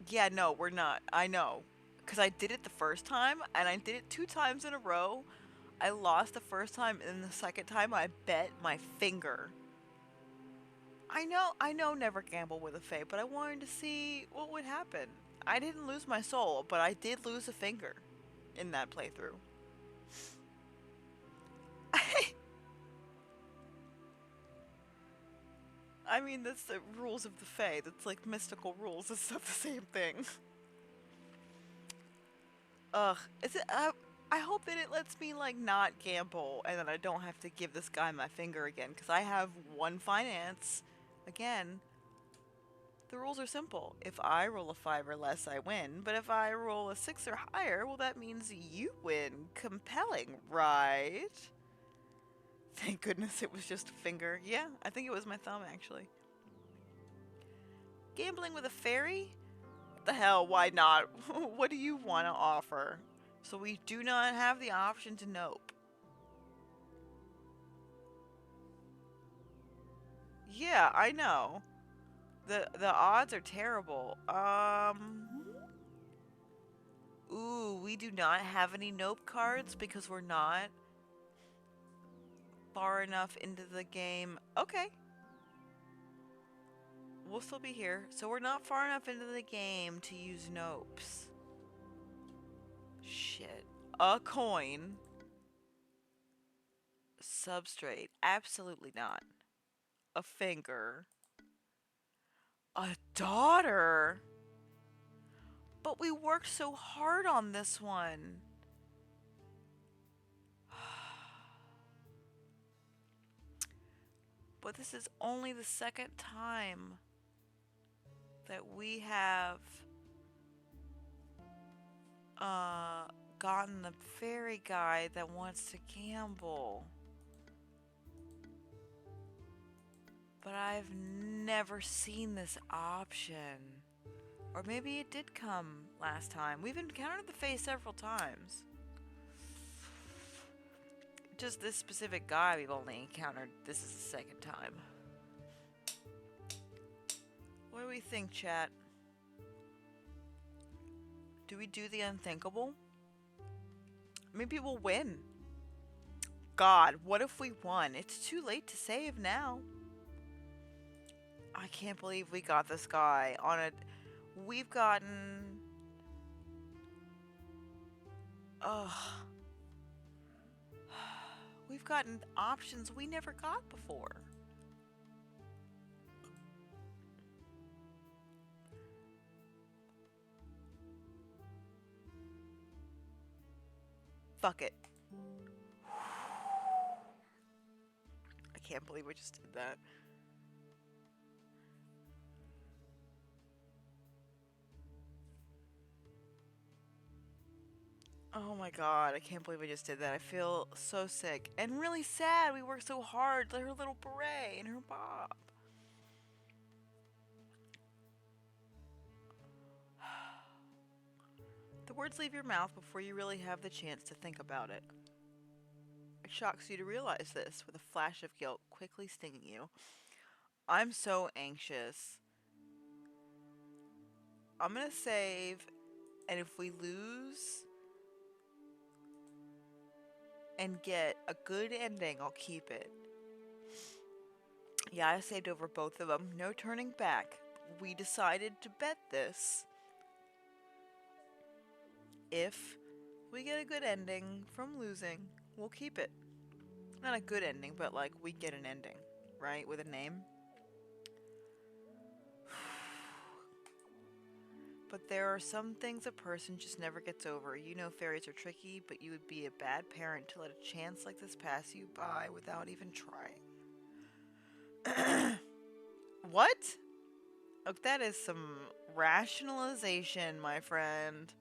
Yeah, no, we're not. I know. Because I did it the first time, and I did it 2 times in a row. I lost the first time, and the second time I bet my finger. I know never gamble with a fae, but I wanted to see what would happen. I didn't lose my soul, but I did lose a finger in that playthrough. I mean, that's the rules of the fae. That's like mystical rules. It's not the same thing. Ugh. Is it? I hope that it lets me like not gamble, and that I don't have to give this guy my finger again, because I have 1 finance. Again, the rules are simple. If I roll a 5 or less, I win. But if I roll a 6 or higher, well, that means you win. Compelling, right? Thank goodness it was just a finger. Yeah, I think it was my thumb, actually. Gambling with a fairy? What the hell, why not? What do you want to offer? So we do not have the option to nope. Yeah, I know. The odds are terrible. Ooh, we do not have any nope cards because we're not far enough into the game. Okay. We'll still be here. So we're not far enough into the game to use nopes. Shit. A coin. Substrate. Absolutely not. A finger. A daughter. But we worked so hard on this one. But this is only the second time that we have gotten the fairy guy that wants to gamble. But I've never seen this option. Or maybe it did come last time. We've encountered the fae several times. Just this specific guy we've only encountered. This is the second time. What do we think, chat? Do we do the unthinkable? Maybe we'll win. God, what if we won? It's too late to save now. I can't believe we got this guy on a... We've gotten... Ugh. We've gotten options we never got before. Fuck it. can't believe I just did that. Oh my god, I can't believe I just did that. I feel so sick and really sad. We worked so hard. Like her little beret and her bob. The words leave your mouth before you really have the chance to think about it. It shocks you to realize this, with a flash of guilt quickly stinging you. I'm so anxious. I'm gonna save, and if we lose and get a good ending, I'll keep it. Yeah, I saved over both of them. No turning back. We decided to bet this. If we get a good ending from losing, we'll keep it. Not a good ending, but like we get an ending, right? With a name. But there are some things a person just never gets over. You know fairies are tricky, but you would be a bad parent to let a chance like this pass you by without even trying. What? Oh, that is some rationalization, my friend.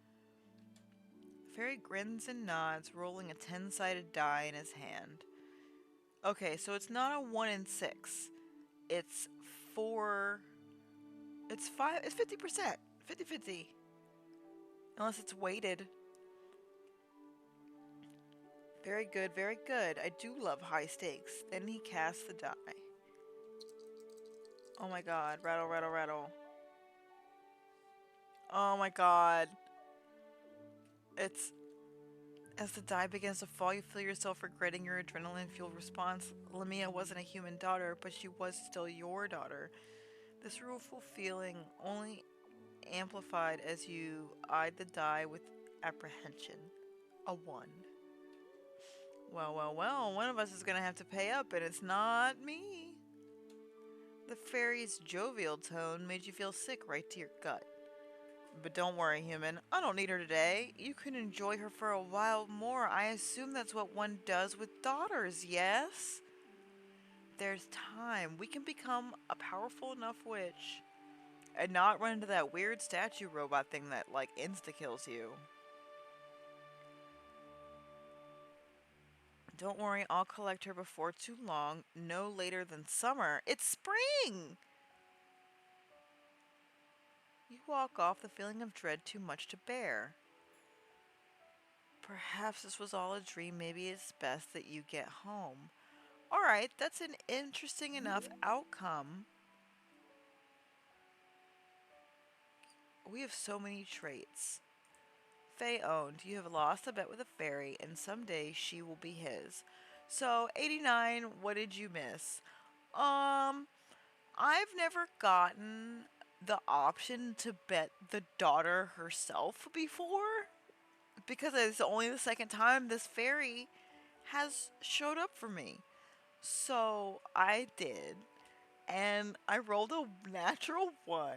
The fairy grins and nods, rolling a 10-sided die in his hand. Okay, so it's not a 1 in 6. It's 4. It's 5. It's 50%. 50-50. Unless it's weighted. Very good, very good. I do love high stakes. Then he casts the die. Oh my god. Rattle, rattle, rattle. Oh my god. It's... As the die begins to fall, you feel yourself regretting your adrenaline-fueled response. Lamia wasn't a human daughter, but she was still your daughter. This rueful feeling only amplified as you eyed the die with apprehension. A 1. Well, well, well, one of us is gonna have to pay up, and it's not me. The fairy's jovial tone made you feel sick right to your gut. But don't worry, human. I don't need her today. You can enjoy her for a while more. I assume that's what one does with daughters, yes? There's time. We can become a powerful enough witch and not run into that weird statue robot thing that, like, insta-kills you. Don't worry, I'll collect her before too long. No later than summer. It's spring! You walk off, the feeling of dread too much to bear. Perhaps this was all a dream. Maybe it's best that you get home. Alright, that's an interesting enough outcome. We have so many traits. Faye owned. You have lost a bet with a fairy, and someday she will be his. So, 89, what did you miss? I've never gotten the option to bet the daughter herself before, because it's only the second time this fairy has showed up for me. So I did, and I rolled a natural 1.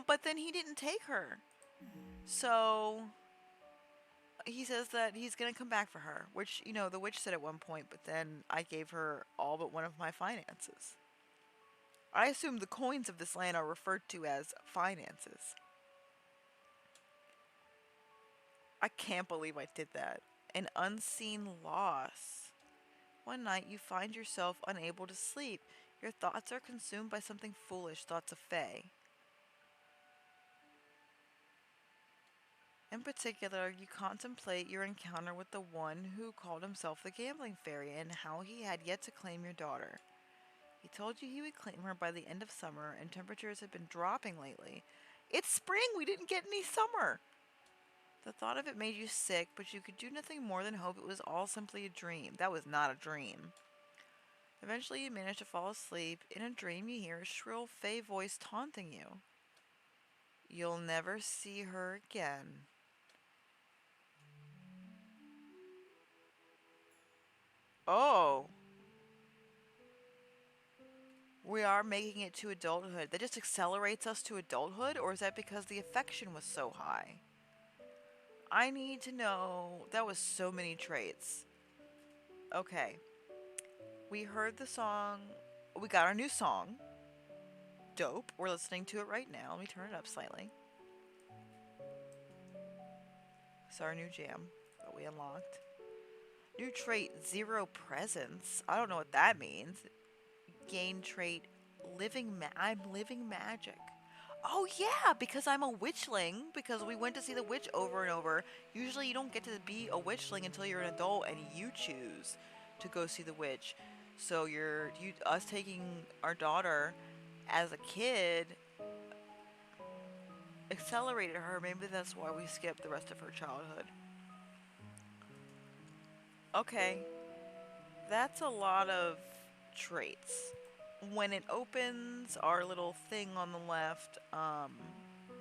But then he didn't take her. So he says that he's gonna come back for her, which, you know, the witch said at one point, but then I gave her all but one of my finances. I assume the coins of this land are referred to as finances. I can't believe I did that. An unseen loss. One night you find yourself unable to sleep. Your thoughts are consumed by something foolish, thoughts of Faye. In particular, you contemplate your encounter with the one who called himself the Gambling Fairy and how he had yet to claim your daughter. He told you he would claim her by the end of summer, and temperatures had been dropping lately. It's spring! We didn't get any summer! The thought of it made you sick, but you could do nothing more than hope it was all simply a dream. That was not a dream. Eventually, you manage to fall asleep. In a dream, you hear a shrill Faye voice taunting you. You'll never see her again. Oh. We are making it to adulthood. That just accelerates us to adulthood, or is that because the affection was so high? I need to know. That was so many traits. Okay. We heard the song. We got our new song. Dope. We're listening to it right now. Let me turn it up slightly. It's our new jam that we unlocked. New trait, zero presence. I don't know what that means. Gain trait, I'm living magic. Oh yeah, because I'm a witchling. Because we went to see the witch over and over. Usually, you don't get to be a witchling until you're an adult and you choose to go see the witch. So us taking our daughter as a kid accelerated her. Maybe that's why we skipped the rest of her childhood. Okay, that's a lot of traits. When it opens our little thing on the left,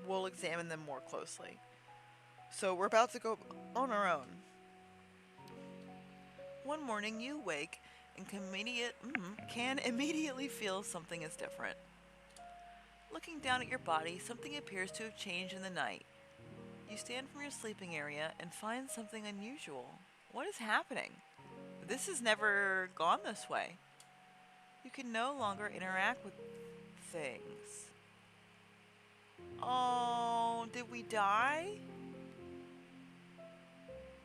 we'll examine them more closely. So we're about to go on our own. One morning you wake and can immediately feel something is different. Looking down at your body, something appears to have changed in the night. You stand from your sleeping area and find something unusual. What is happening? This has never gone this way. You can no longer interact with things. Oh, did we die?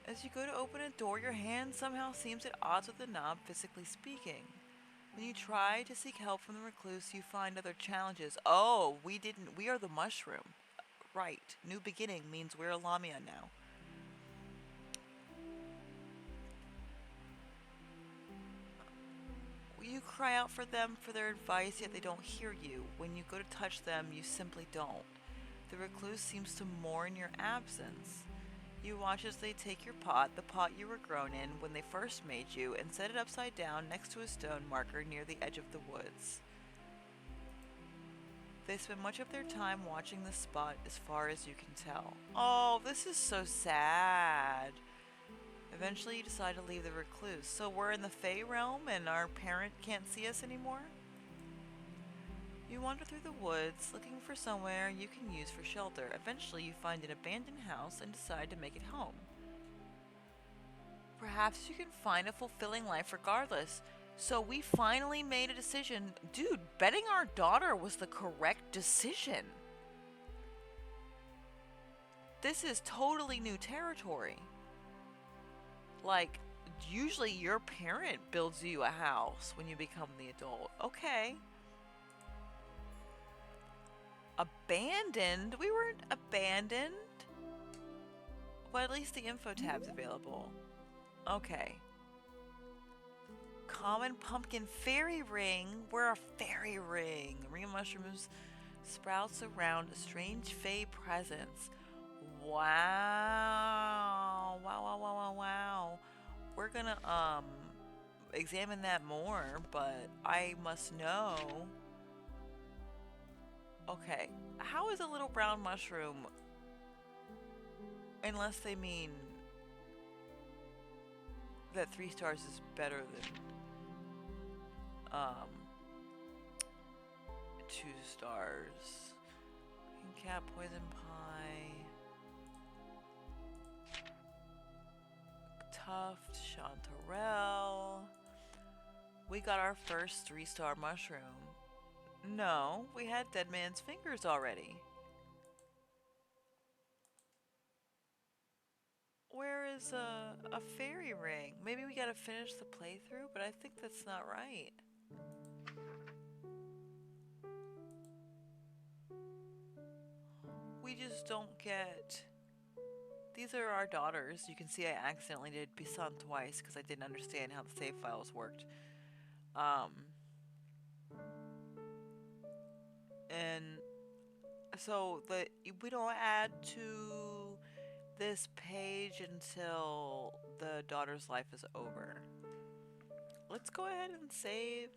As you go to open a door, your hand somehow seems at odds with the knob, physically speaking. When you try to seek help from the recluse, you find other challenges. Oh, we are the mushroom. Right. New beginning means we're a Lamia now. You cry out for them for their advice, yet they don't hear you. When you go to touch them, you simply don't. The recluse seems to mourn your absence. You watch as they take your pot, the pot you were grown in when they first made you, and set it upside down next to a stone marker near the edge of the woods. They spend much of their time watching the spot as far as you can tell. Oh, this is so sad. Eventually you decide to leave the recluse. So we're in the Fey realm and our parent can't see us anymore? You wander through the woods, looking for somewhere you can use for shelter. Eventually you find an abandoned house and decide to make it home. Perhaps you can find a fulfilling life regardless. So we finally made a decision. Dude, betting our daughter was the correct decision. This is totally new territory. Like, usually your parent builds you a house when you become the adult. Okay. Abandoned? We weren't abandoned. Well, at least the info tab's available. Okay. Common pumpkin fairy ring. We're a fairy ring. The ring of mushrooms sprouts around a strange fey presence. Wow. Wow. We're gonna examine that more, but I must know. Okay. How is a little brown mushroom? Unless they mean that 3 stars is better than 2 stars. Green cat, poison pie. Tuft, chanterelle. We got our first 3-star mushroom. No, we had Dead Man's Fingers already. Where is a fairy ring? Maybe we gotta finish the playthrough, but I think that's not right. We just don't get... These are our daughters. You can see I accidentally did Bisan twice because I didn't understand how the save files worked. And so we don't add to this page until the daughter's life is over. Let's go ahead and save.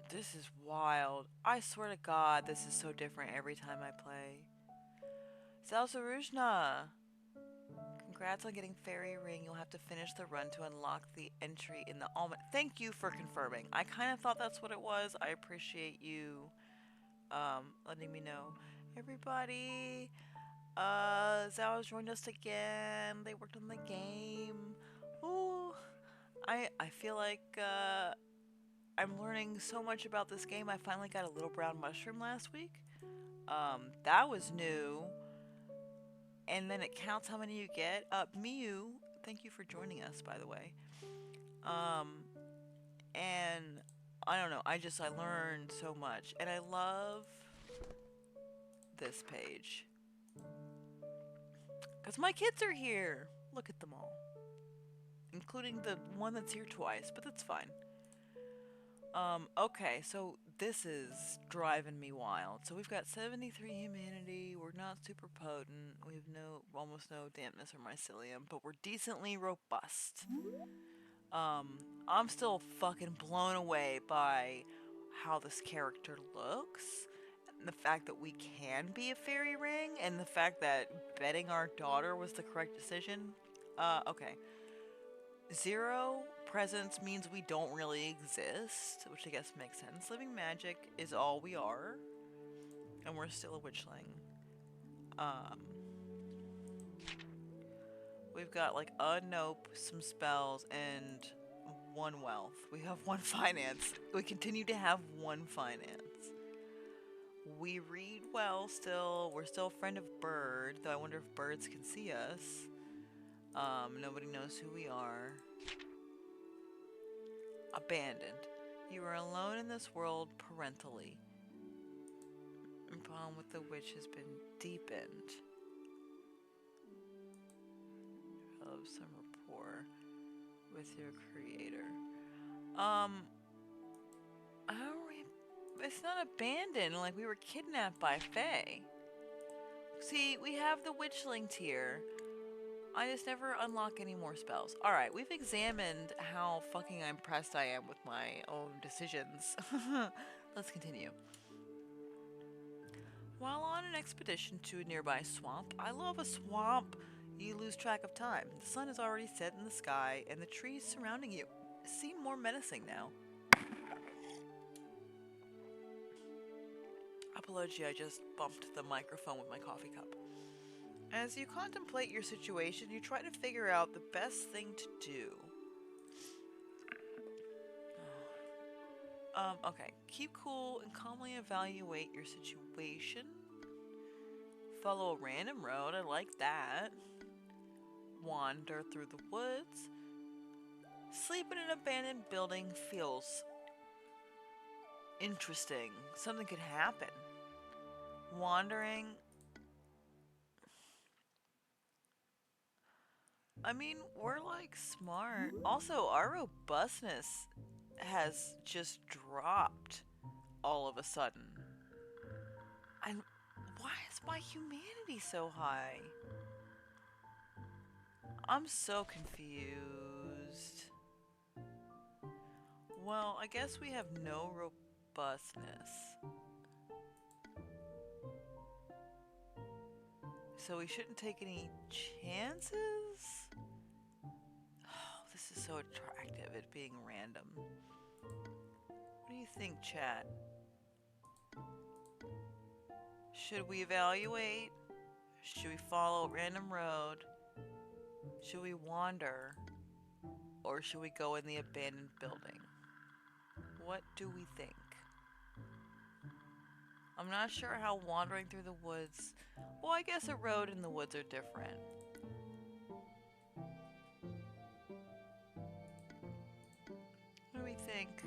This is wild. I swear to God, this is so different every time I play. Salsarujna! Congrats on getting Fairy Ring. You'll have to finish the run to unlock the entry in the almanac. Thank you for confirming. I kind of thought that's what it was. I appreciate you letting me know. Everybody, Zao joined us again. They worked on the game. Ooh, I feel like I'm learning so much about this game. I finally got a little brown mushroom last week. That was new. And then it counts how many you get. Miyu, thank you for joining us, by the way. Um, and I don't know. I learned so much, and I love this page because my kids are here. Look at them all, including the one that's here twice, but that's fine. Okay, so this is driving me wild. So we've got 73 humanity. We're not super potent. We have almost no dampness or mycelium, but we're decently robust. I'm still fucking blown away by how this character looks, and the fact that we can be a fairy ring, and the fact that betting our daughter was the correct decision. Okay. 0 presence means we don't really exist, which I guess makes sense. Living magic is all we are, and we're still a witchling. We've got like a nope, some spells, and 1 wealth. We have 1 finance. We continue to have 1 finance. We read well still. We're still a friend of Bird, though I wonder if birds can see us. Nobody knows who we are. Abandoned. You are alone in this world parentally. The problem with the witch has been deepened. Develop some rapport with your creator. It's not abandoned, like we were kidnapped by Fae. See, we have the witchling tier. I just never unlock any more spells. Alright, we've examined how fucking impressed I am with my own decisions. Let's continue. While on an expedition to a nearby swamp, I love a swamp. You lose track of time. The sun has already set in the sky, and the trees surrounding you seem more menacing now. Apology, I just bumped the microphone with my coffee cup. As you contemplate your situation, you try to figure out the best thing to do. Okay. Keep cool and calmly evaluate your situation. Follow a random road, I like that. Wander through the woods. Sleep in an abandoned building feels interesting. Something could happen. Wandering. I mean, we're like smart. Also, our robustness has just dropped all of a sudden. And why is my humanity so high? I'm so confused. Well, I guess we have no robustness. So we shouldn't take any chances? Oh, this is so attractive, it being random. What do you think, chat? Should we evaluate? Should we follow a random road? Should we wander? Or should we go in the abandoned building? What do we think? I'm not sure how wandering through the woods... Well, I guess a road and the woods are different. What do we think?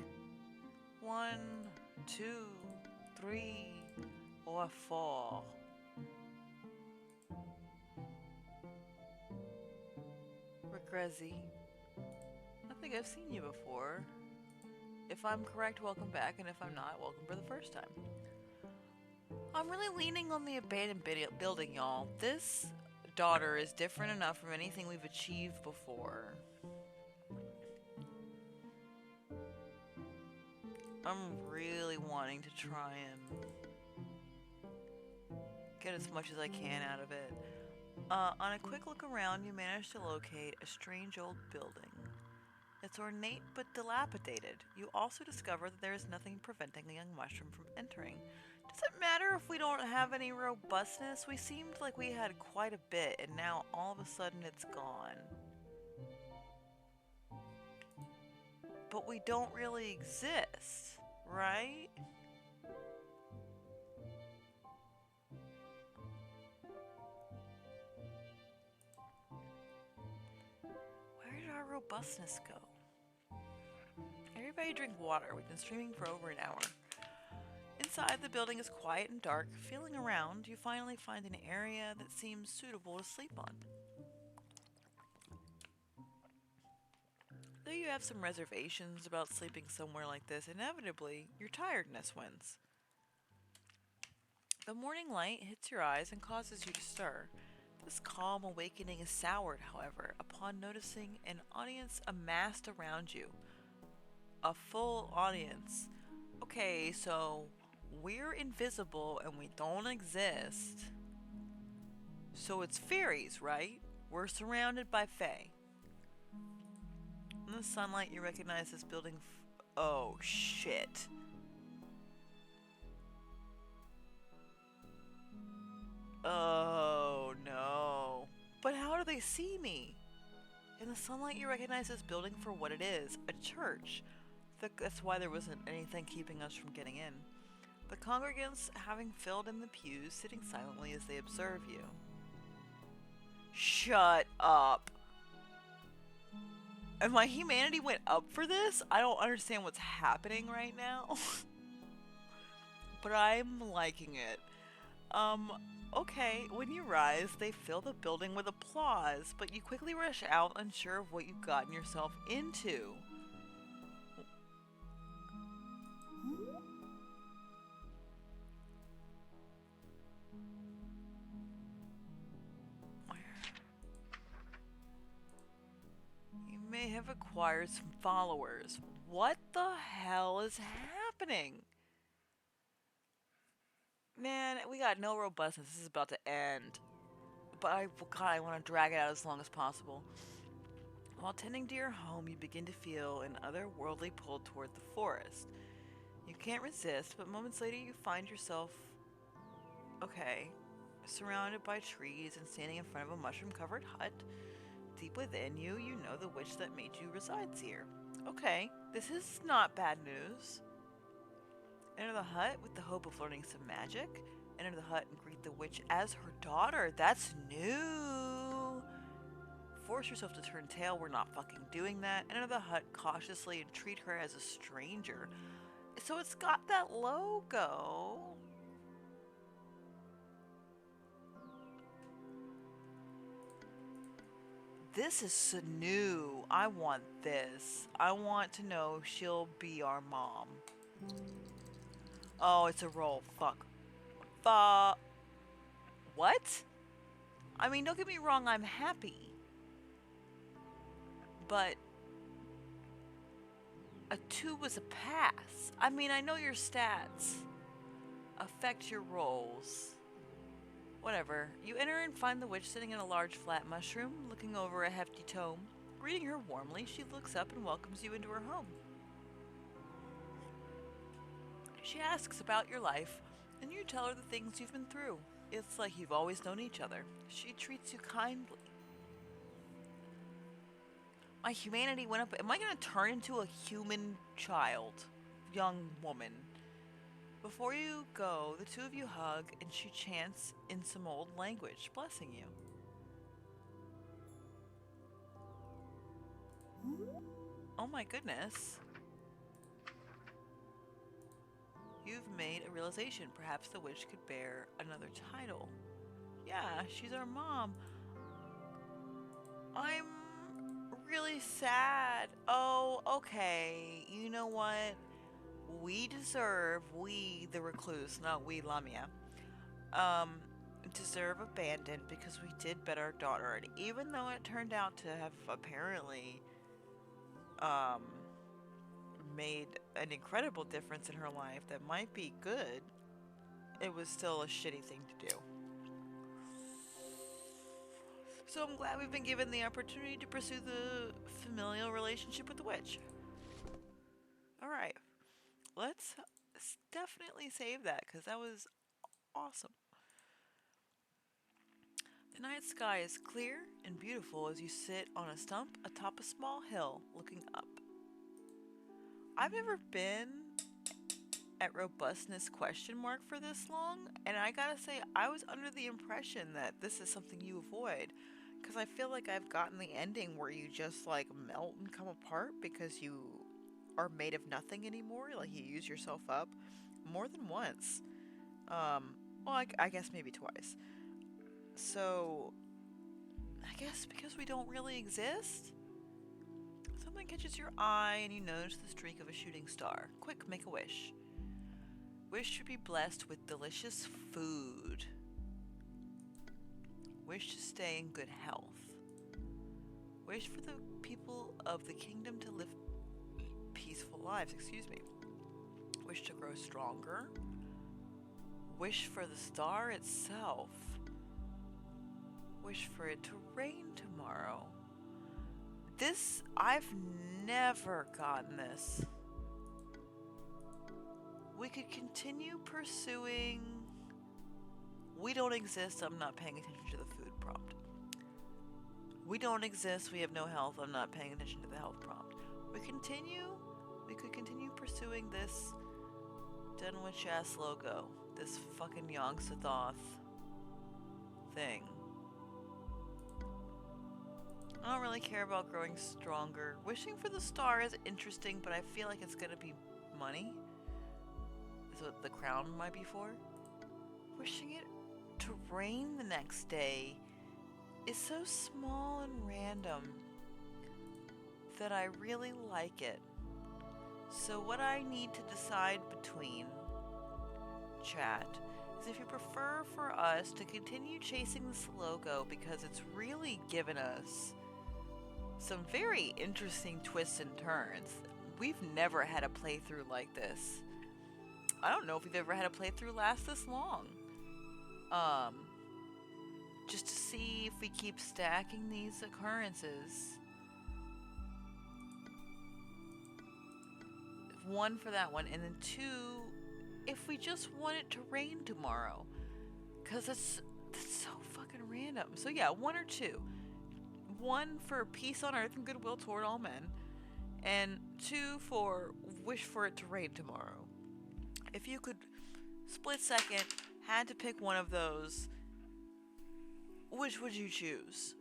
1, 2, 3, or 4? Regrezzi. I think I've seen you before. If I'm correct, welcome back, and if I'm not, welcome for the first time. I'm really leaning on the abandoned building, y'all. This daughter is different enough from anything we've achieved before. I'm really wanting to try and get as much as I can out of it. On a quick look around, you manage to locate a strange old building. It's ornate but dilapidated. You also discover that there is nothing preventing a young mushroom from entering. Does it matter if we don't have any robustness? We seemed like we had quite a bit, and now all of a sudden it's gone. But we don't really exist, right? Where did our robustness go? Everybody drink water. We've been streaming for over an hour. Inside, the building is quiet and dark. Feeling around, you finally find an area that seems suitable to sleep on. Though you have some reservations about sleeping somewhere like this, inevitably, your tiredness wins. The morning light hits your eyes and causes you to stir. This calm awakening is soured, however, upon noticing an audience amassed around you. A full audience. Okay, so we're invisible and we don't exist. So it's fairies, right? We're surrounded by fae. In the sunlight, you recognize this building. Oh, shit. Oh, no. But how do they see me? In the sunlight, you recognize this building for what it is, a church. That's why there wasn't anything keeping us from getting in. The congregants having filled in the pews, sitting silently as they observe you. Shut up. And my humanity went up for this? I don't understand what's happening right now. But I'm liking it. Okay, when you rise, they fill the building with applause, but you quickly rush out unsure of what you've gotten yourself into. You may have acquired some followers. What the hell is happening? Man, we got no robustness. This is about to end. But I want to drag it out as long as possible. While tending to your home, you begin to feel an otherworldly pull toward the forest. You can't resist, but moments later you find yourself, surrounded by trees and standing in front of a mushroom-covered hut. Deep within you, you know the witch that made you resides here. Okay, this is not bad news. Enter the hut with the hope of learning some magic. Enter the hut and greet the witch as her daughter. That's new. Force yourself to turn tail. We're not fucking doing that. Enter the hut cautiously and treat her as a stranger. So it's got that logo. This is new. I want this. I want to know she'll be our mom. Oh, it's a roll. Fuck. What? I mean, don't get me wrong, I'm happy. But a 2 was a pass. I mean, I know your stats affect your rolls. Whatever. You enter and find the witch sitting in a large flat mushroom, looking over a hefty tome. Greeting her warmly, she looks up and welcomes you into her home. She asks about your life, and you tell her the things you've been through. It's like you've always known each other. She treats you kindly. My humanity went up. Am I going to turn into a human child? Young woman. Before you go, the two of you hug, and she chants in some old language, blessing you. Oh my goodness. You've made a realization. Perhaps the witch could bear another title. Yeah, she's our mom. I'm really sad. Oh, okay. You know what? We the recluse, not we, Lamia, deserve abandon because we did bet our daughter. And even though it turned out to have apparently, made an incredible difference in her life that might be good, it was still a shitty thing to do. So I'm glad we've been given the opportunity to pursue the familial relationship with the witch. Alright, let's definitely save that because that was awesome. The night sky is clear and beautiful as you sit on a stump atop a small hill looking up. I've never been at robustness question mark for this long, and I gotta say I was under the impression that this is something you avoid because I feel like I've gotten the ending where you just like melt and come apart because you are made of nothing anymore, like you use yourself up more than once. Well, I guess maybe twice. So I guess because we don't really exist, something catches your eye and you notice the streak of a shooting star. Quick, make a wish. Wish to be blessed with delicious food. Wish to stay in good health. Wish for the people of the kingdom to live peaceful lives, Wish to grow stronger. Wish for the star itself. Wish for it to rain tomorrow. I've never gotten this. We could continue pursuing. We don't exist, I'm not paying attention to the food prompt. We don't exist, we have no health, I'm not paying attention to the health prompt. We could continue pursuing this Dunwich ass logo. This fucking Yong Sothoth thing. I don't really care about growing stronger. Wishing for the star is interesting, but I feel like it's gonna be money. Is what the crown might be for. Wishing it to rain the next day is so small and random that I really like it. So what I need to decide between, chat, is if you prefer for us to continue chasing this logo because it's really given us some very interesting twists and turns. We've never had a playthrough like this. I don't know if we've ever had a playthrough last this long. Just to see if we keep stacking these occurrences. One for that one, and then two, if we just want it to rain tomorrow. Because that's so fucking random. So yeah, one or two. One for peace on earth and goodwill toward all men. And two for wish for it to rain tomorrow. If you could split second, had to pick one of those, which would you choose?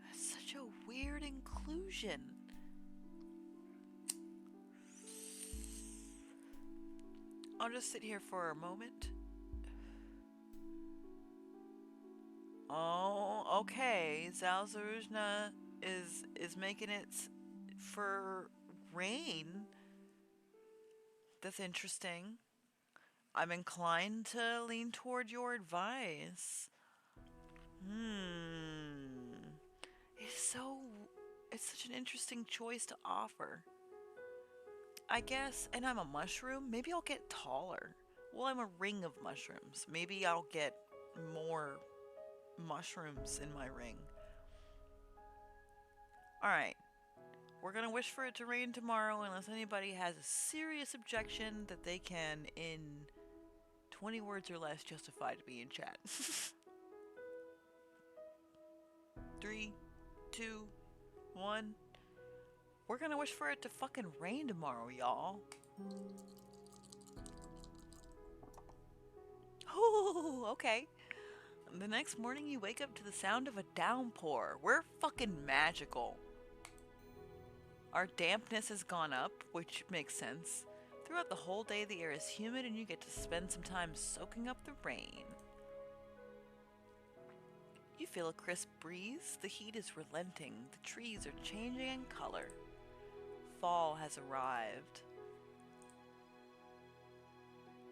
That's such a weird inclusion. I'll just sit here for a moment. Oh, okay. Zalzaruzna is making it for rain. That's interesting. I'm inclined to lean toward your advice. It's such an interesting choice to offer. I guess, and I'm a mushroom, maybe I'll get taller. Well, I'm a ring of mushrooms. Maybe I'll get more mushrooms in my ring. Alright. We're gonna wish for it to rain tomorrow unless anybody has a serious objection that they can, in 20 words or less, justify to me in chat. 3, 2, 1. We're gonna wish for it to fucking rain tomorrow, y'all. Oh, okay. The next morning you wake up to the sound of a downpour. We're fucking magical. Our dampness has gone up, which makes sense. Throughout the whole day the air is humid and you get to spend some time soaking up the rain. You feel a crisp breeze, the heat is relenting, the trees are changing in color. Fall has arrived.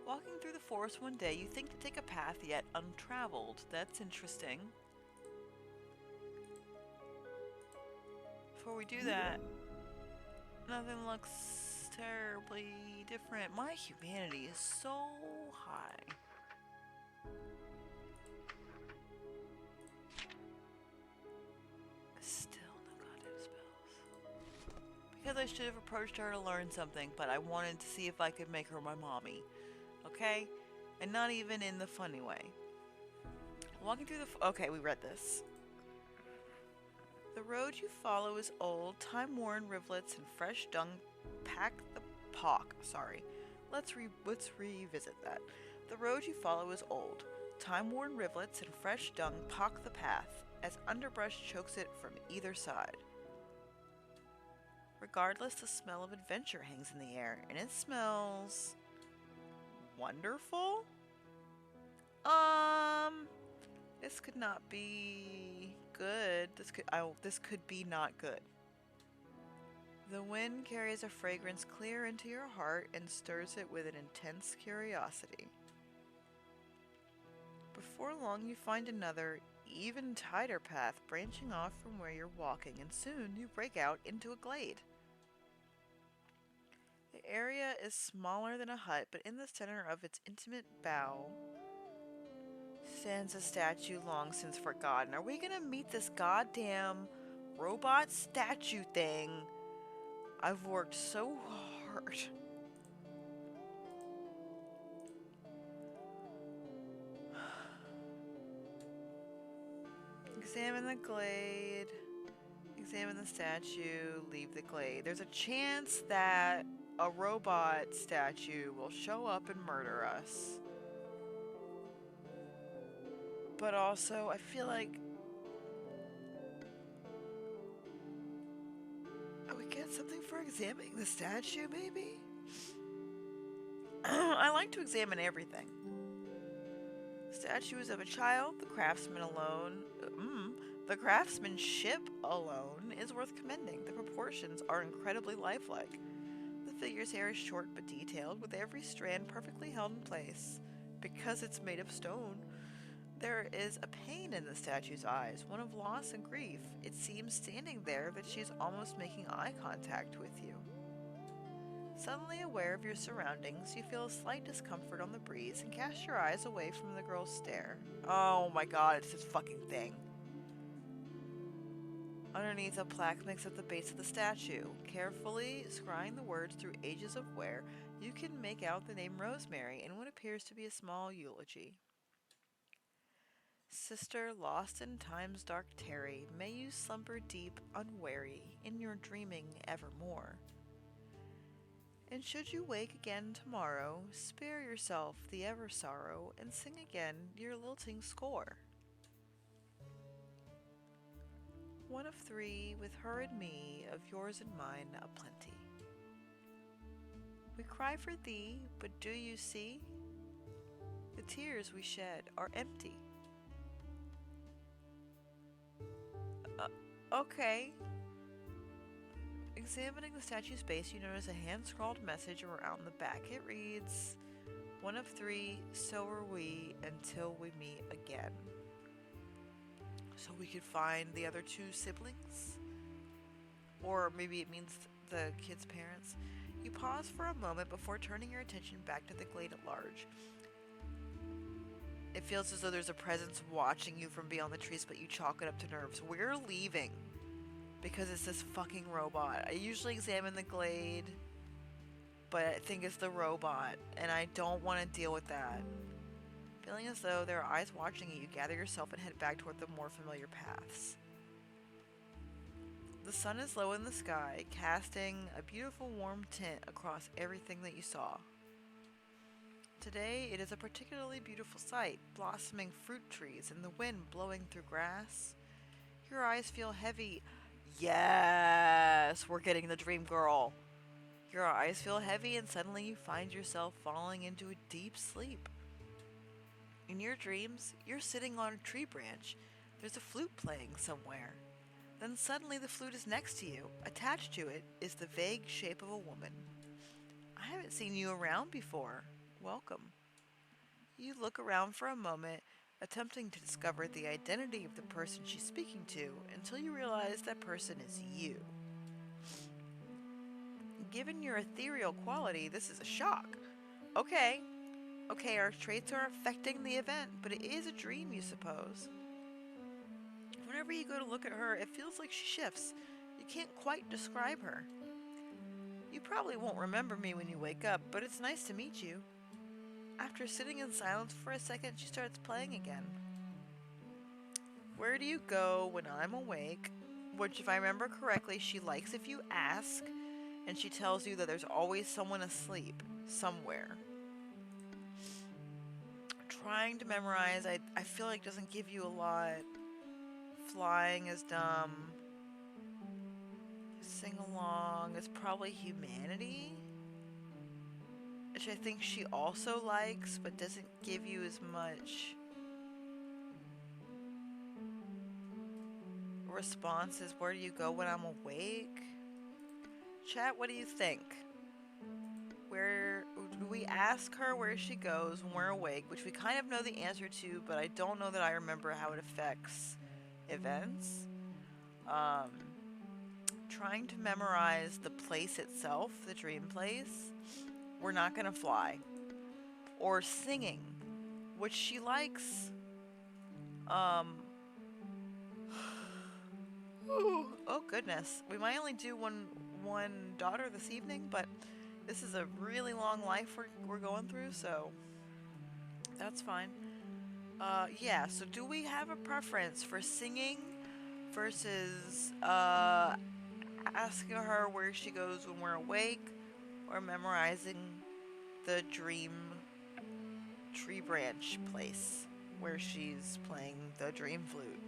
Walking through the forest one day, you think to take a path yet untraveled. That's interesting. Before we do that, nothing looks terribly different. My humanity is so high. Still no goddamn spells. because I should have approached her to learn something, but I wanted to see if I could make her my mommy. Okay? And not even in the funny way. Walking through the... Okay, we read this. The road you follow is old, time-worn rivulets and fresh dung pack the pock. Sorry. Let's revisit that. The road you follow is old. Time-worn rivulets and fresh dung pock the path, as underbrush chokes it from either side. Regardless, the smell of adventure hangs in the air, and it smells... wonderful? This could not be good. This could be not good. The wind carries a fragrance clear into your heart and stirs it with an intense curiosity. Before long, you find another, even tighter path branching off from where you're walking, and soon you break out into a glade. The area is smaller than a hut, but in the center of its intimate bow stands a statue long since forgotten. Are we gonna meet this goddamn robot statue thing? I've worked so hard. Examine the glade. Examine the statue. Leave the glade. There's a chance that a robot statue will show up and murder us. But also, I feel like... we get something for examining the statue, maybe? I like to examine everything. Statues of a child, the craftsmanship alone is worth commending. The proportions are incredibly lifelike. The figure's hair is short but detailed, with every strand perfectly held in place. Because it's made of stone, there is a pain in the statue's eyes, one of loss and grief. It seems standing there that she is almost making eye contact with you. Suddenly aware of your surroundings, you feel a slight discomfort on the breeze and cast your eyes away from the girl's stare. Oh my god, it's this fucking thing. Underneath, a plaque makes up the base of the statue. Carefully scrying the words through ages of wear, you can make out the name Rosemary in what appears to be a small eulogy. Sister, lost in time's dark tarry, may you slumber deep, unwary, in your dreaming evermore. And should you wake again tomorrow, spare yourself the ever sorrow, and sing again your lilting score. One of three, with her and me, of yours and mine, aplenty. We cry for thee, but do you see? The tears we shed are empty. Okay. Examining the statue's base, you notice a hand-scrawled message around the back. It reads, "One of three, so are we, until we meet again." So we could find the other two siblings? Or maybe it means the kid's parents. You pause for a moment before turning your attention back to the glade at large. It feels as though there's a presence watching you from beyond the trees, but you chalk it up to nerves. We're leaving because it's this fucking robot. I usually examine the glade, but I think it's the robot, and I don't want to deal with that. Feeling as though there are eyes watching you, gather yourself and head back toward the more familiar paths. The sun is low in the sky, casting a beautiful warm tint across everything that you saw. Today, it is a particularly beautiful sight, blossoming fruit trees and the wind blowing through grass. Your eyes feel heavy. Yes, we're getting the dream girl. Your eyes feel heavy and suddenly you find yourself falling into a deep sleep. In your dreams, you're sitting on a tree branch. There's a flute playing somewhere. Then suddenly the flute is next to you. Attached to it is the vague shape of a woman. I haven't seen you around before. Welcome. You look around for a moment, attempting to discover the identity of the person she's speaking to, until you realize that person is you. Given your ethereal quality, this is a shock. Okay, our traits are affecting the event, but it is a dream, you suppose. Whenever you go to look at her, it feels like she shifts. You can't quite describe her. You probably won't remember me when you wake up, but it's nice to meet you. After sitting in silence for a second, she starts playing again. Where do you go when I'm awake? Which, if I remember correctly, she likes if you ask, and she tells you that there's always someone asleep somewhere. Trying to memorize, I feel like doesn't give you a lot. Flying is dumb. Sing along is probably humanity, which I think she also likes, but doesn't give you as much responses. Where do you go when I'm awake? Chat, what do you think? Where do we ask her where she goes when we're awake, which we kind of know the answer to, but I don't know that I remember how it affects events. Trying to memorize the place itself, the dream place. We're not gonna fly. Or singing, which she likes. Oh goodness, we might only do one daughter this evening, but this is a really long life we're going through, so that's fine. Yeah. So do we have a preference for singing versus asking her where she goes when we're awake, or memorizing the dream tree branch place where she's playing the dream flute?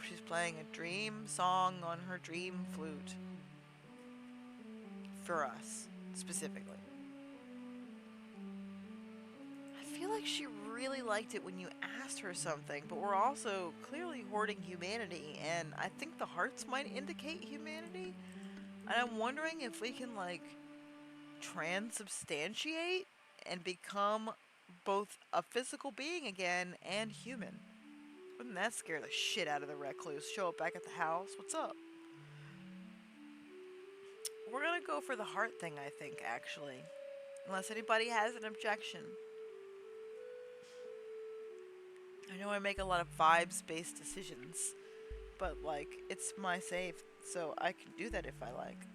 She's playing a dream song on her dream flute. For us, specifically. I feel like she really liked it when you asked her something, but we're also clearly hoarding humanity, and I think the hearts might indicate humanity. And I'm wondering if we can, like, transubstantiate and become both a physical being again and human. Wouldn't that scare the shit out of the recluse? Show up back at the house. What's up? We're gonna go for the heart thing, I think, actually. Unless anybody has an objection. I know I make a lot of vibes-based decisions, but, like, it's my save, so I can do that if I like.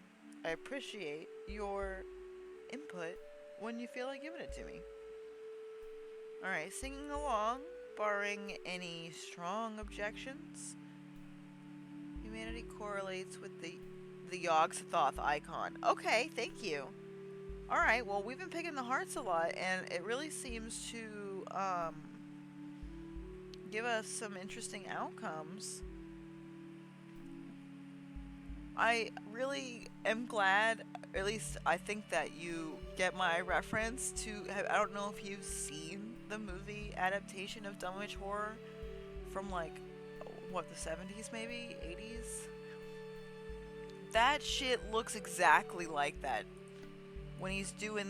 I appreciate your input when you feel like giving it to me. Alright, singing along, barring any strong objections. Humanity correlates with the Yogg-Sothoth icon. Okay, thank you. Alright, well, we've been picking the hearts a lot, and it really seems to give us some interesting outcomes. I really am glad, or at least I think that you get my reference to, I don't know if you've seen the movie adaptation of Dunwich Horror from, like, what, the 70s maybe? 80s? That shit looks exactly like that. When he's when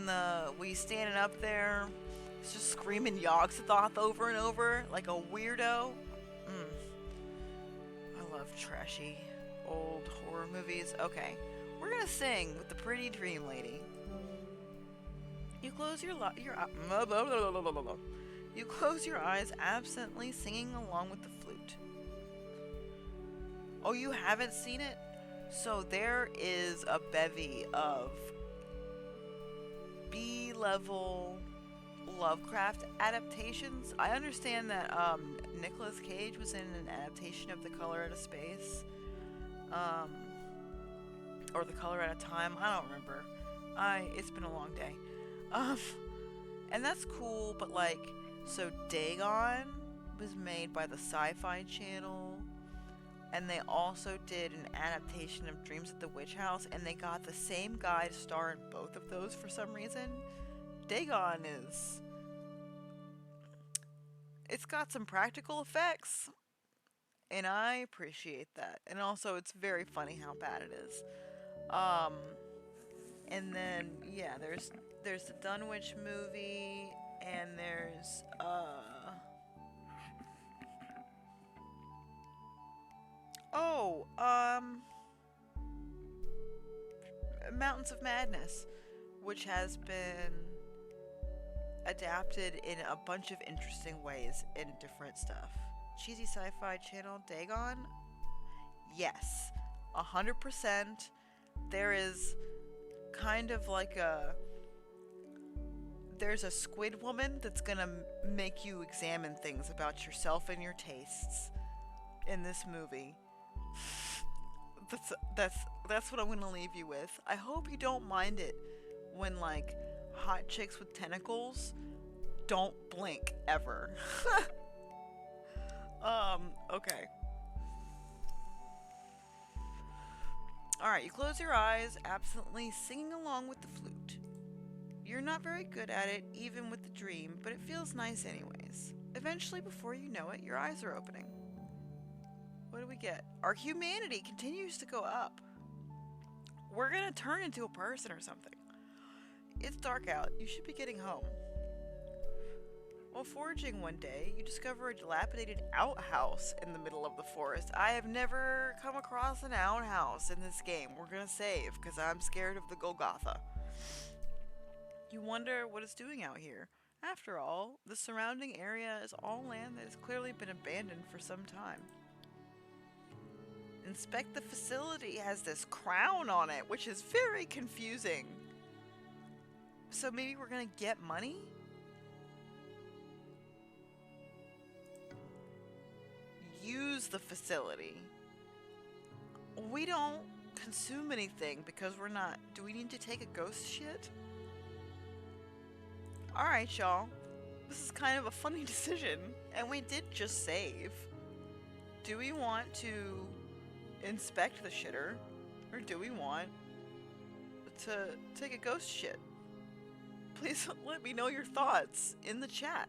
he's standing up there, he's just screaming Yogg-Sothoth over and over like a weirdo. I love trashy old horror movies. Okay, we're gonna sing with the pretty dream lady. You close you close your eyes absently, singing along with the flute. Oh, you haven't seen it? So there is a bevy of B-level Lovecraft adaptations. I understand that Nicolas Cage was in an adaptation of The Color Out of Space. Or The Color Out of Time. I don't remember. It's been a long day. And that's cool, but, like, so Dagon was made by the Sci-Fi Channel, and they also did an adaptation of Dreams at the Witch House, and they got the same guy to star in both of those for some reason. Dagon it's got some practical effects, and I appreciate that. And also, it's very funny how bad it is. And then, yeah, there's the Dunwich movie, and there's Mountains of Madness, which has been adapted in a bunch of interesting ways in different stuff. Cheesy Sci-Fi Channel, Dagon? Yes, 100%. There is kind of like there's a squid woman that's gonna make you examine things about yourself and your tastes in this movie. That's what I'm gonna leave you with. I hope you don't mind it when like hot chicks with tentacles don't blink ever. Okay. Alright, you close your eyes, absently singing along with the flute. You're not very good at it, even with the dream, but it feels nice anyways. Eventually, before you know it, your eyes are opening. What do we get? Our humanity continues to go up. We're gonna turn into a person or something. It's dark out. You should be getting home. While foraging one day, you discover a dilapidated outhouse in the middle of the forest. I have never come across an outhouse in this game. We're gonna save, because I'm scared of the Golgotha. You wonder what it's doing out here. After all, the surrounding area is all land that has clearly been abandoned for some time. Inspect the facility has this crown on it, which is very confusing. So maybe we're gonna get money? Use the facility. We don't consume anything because we're not. Do we need to take a ghost shit? Alright, y'all. This is kind of a funny decision, and we did just save. Do we want to inspect the shitter, or do we want to take a ghost shit? Please let me know your thoughts in the chat.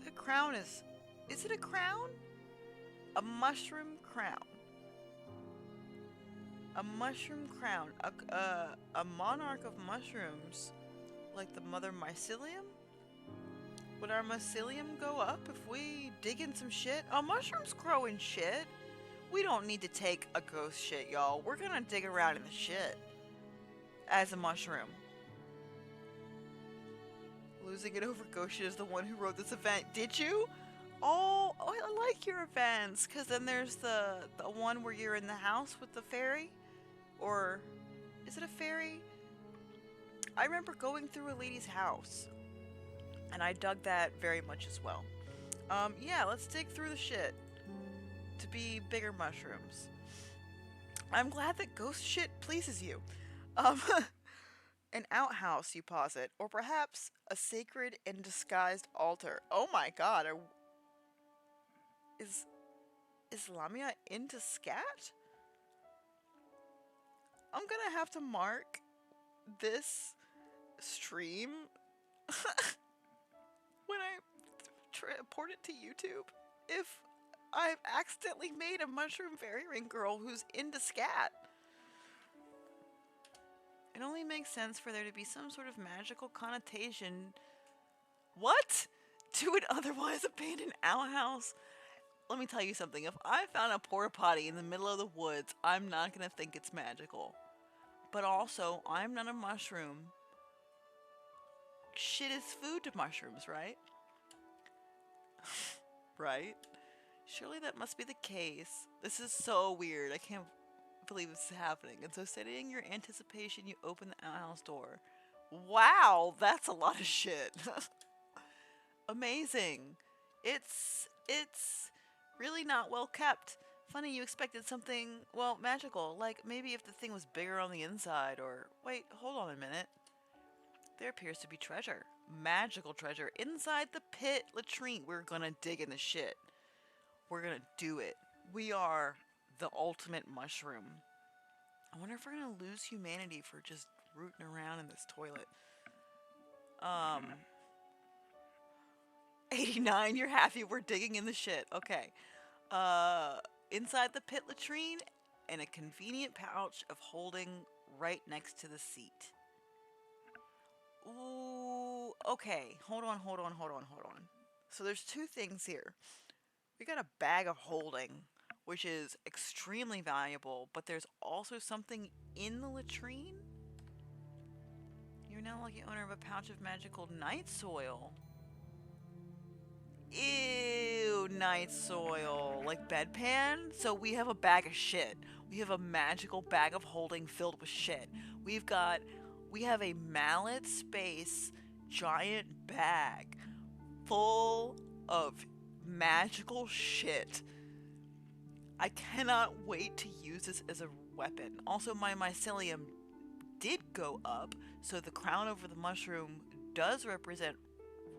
The crown is it a crown? A mushroom crown. A mushroom crown. A monarch of mushrooms, like the mother mycelium? Would our mycelium go up if we dig in some shit? Oh, mushrooms grow in shit. We don't need to take a ghost shit, y'all. We're gonna dig around in the shit. As a mushroom. Losing it over ghost shit is the one who wrote this event. Did you? Oh, I like your events. Because then there's the one where you're in the house with the fairy. Or, is it a fairy? I remember going through a lady's house. And I dug that very much as well. Yeah, let's dig through the shit. To be bigger mushrooms. I'm glad that ghost shit pleases you. An outhouse, you posit, or perhaps a sacred and disguised altar. Oh my god, is Lamia into scat? I'm gonna have to mark this stream when I port it to YouTube if I've accidentally made a mushroom fairy ring girl who's into scat. It only makes sense for there to be some sort of magical connotation. What? To an otherwise abandoned outhouse? Let me tell you something. If I found a porta potty in the middle of the woods, I'm not gonna think it's magical. But also, I'm not a mushroom. Shit is food to mushrooms, right? Right? Surely that must be the case. This is so weird. I can't believe this is happening. And so, steadying your anticipation, you open the outhouse door. Wow, that's a lot of shit. Amazing. It's really not well kept. Funny, you expected something, well, magical. Like, maybe if the thing was bigger on the inside, or... Wait, hold on a minute. There appears to be treasure. Magical treasure inside the pit latrine. We're gonna dig in the shit. We're gonna do it. We are the ultimate mushroom. I wonder if we're gonna lose humanity for just rooting around in this toilet. 89, you're happy we're digging in the shit. Okay. Inside the pit latrine, and a convenient pouch of holding right next to the seat. Ooh, okay. Hold on. So there's two things here. We got a bag of holding, which is extremely valuable, but there's also something in the latrine? You're now lucky owner of a pouch of magical night soil. Ew, night soil. Like bedpan? So we have a bag of shit. We have a magical bag of holding filled with shit. We've got, we have a mallet space giant bag full of magical shit. I cannot wait to use this as a weapon. Also, my mycelium did go up, so the crown over the mushroom does represent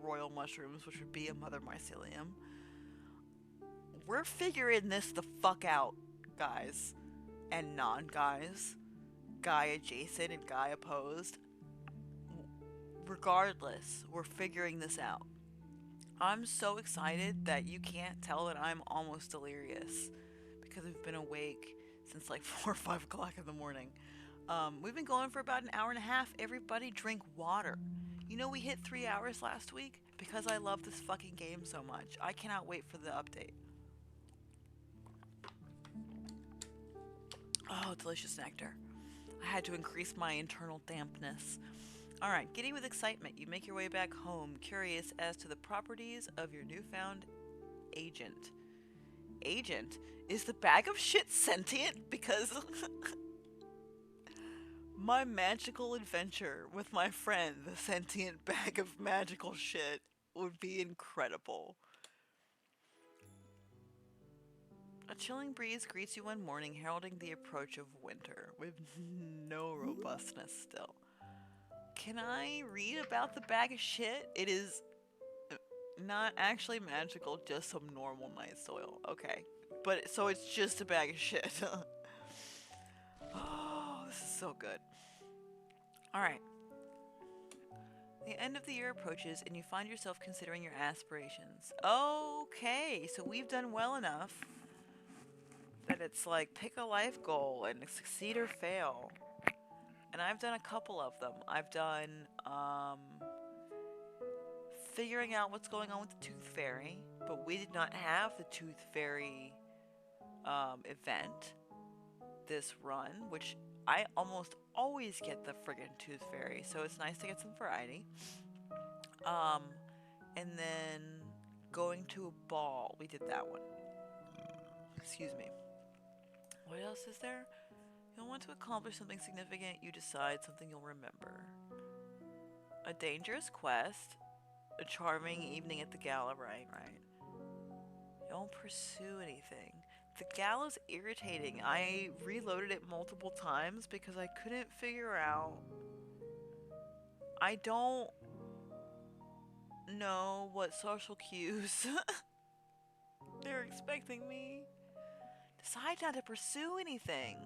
royal mushrooms, which would be a mother mycelium. We're figuring this the fuck out, guys. And non-guys. Guy adjacent and guy opposed. Regardless, we're figuring this out. I'm so excited that you can't tell that I'm almost delirious because we've been awake since like 4 or 5 o'clock in the morning. We've been going for about an hour and a half. Everybody drink water. You know, we hit 3 hours last week because I love this fucking game so much. I cannot wait for the update. Oh, delicious nectar. I had to increase my internal dampness. Alright, giddy with excitement, you make your way back home, curious as to the properties of your newfound agent. Agent? Is the bag of shit sentient? Because my magical adventure with my friend, the sentient bag of magical shit, would be incredible. A chilling breeze greets you one morning, heralding the approach of winter, with no robustness still. Can I read about the bag of shit? It is not actually magical, just some normal night soil. Okay. But, so it's just a bag of shit. Oh, this is so good. Alright. The end of the year approaches, and you find yourself considering your aspirations. Okay, so we've done well enough that it's like pick a life goal and succeed or fail. And I've done a couple of them. I've done figuring out what's going on with the Tooth Fairy, but we did not have the Tooth Fairy event this run, which I almost always get the friggin' Tooth Fairy, so it's nice to get some variety. And then going to a ball, we did that one. Excuse me. What else is there? You'll want to accomplish something significant, you decide something you'll remember. A dangerous quest, a charming evening at the gala, right. Don't pursue anything. The gala's irritating. I reloaded it multiple times because I couldn't figure out. I don't know what social cues they're expecting me. Decide not to pursue anything.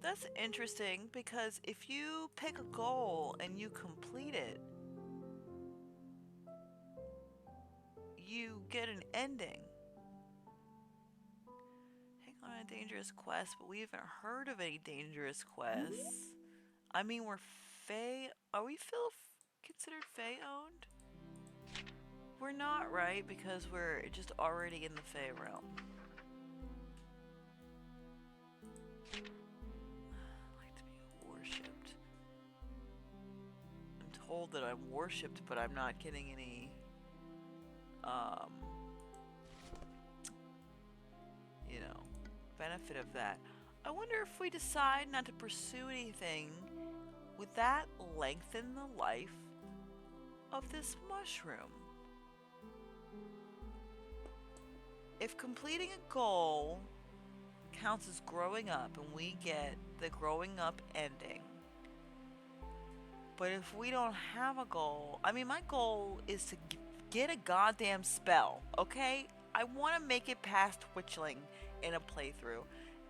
That's interesting because if you pick a goal and you complete it, you get an ending. Hang on a dangerous quest, but we haven't heard of any dangerous quests. I mean, we're Fae. Are we still considered Fae owned? We're not, right? Because we're just already in the Fae realm. Worshipped. I'm told that I'm worshipped, but I'm not getting any benefit of that. I wonder if we decide not to pursue anything, would that lengthen the life of this mushroom? If completing a goal counts as growing up and we get the growing up ending, but if we don't have a goal, I mean, my goal is to get a goddamn spell, okay? I want to make it past Twitchling in a playthrough,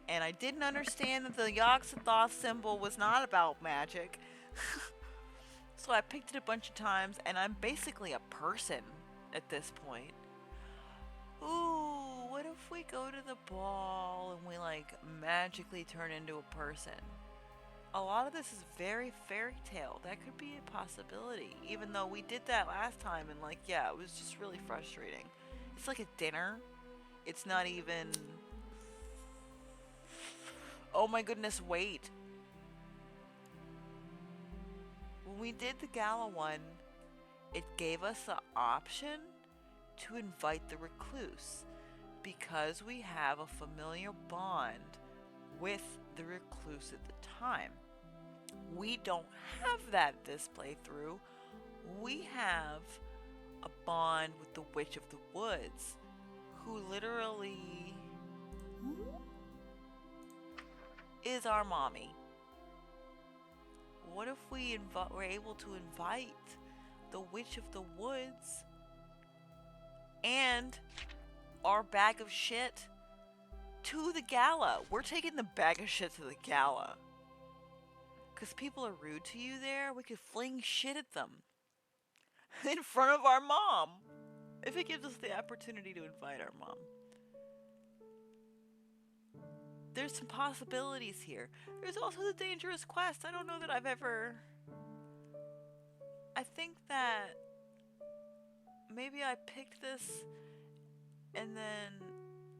and I didn't understand that the Yogg-Sothoth symbol was not about magic. So I picked it a bunch of times, and I'm basically a person at this point. Ooh, what if we go to the ball and we like magically turn into a person? A lot of this is very fairy tale. That could be a possibility, even though we did that last time and like, yeah, it was just really frustrating. It's like a dinner. It's not even... Oh my goodness, wait. When we did the gala one, it gave us the option to invite the recluse because we have a familiar bond with the recluse at the time. We don't have that this playthrough. We have a bond with the Witch of the Woods, who literally is our mommy. What if we're able to invite the Witch of the Woods and our bag of shit to the gala? We're taking the bag of shit to the gala. Because people are rude to you there, we could fling shit at them in front of our mom. If it gives us the opportunity to invite our mom. There's some possibilities here. There's also the dangerous quest. I don't know that I've ever... I think that maybe I picked this and then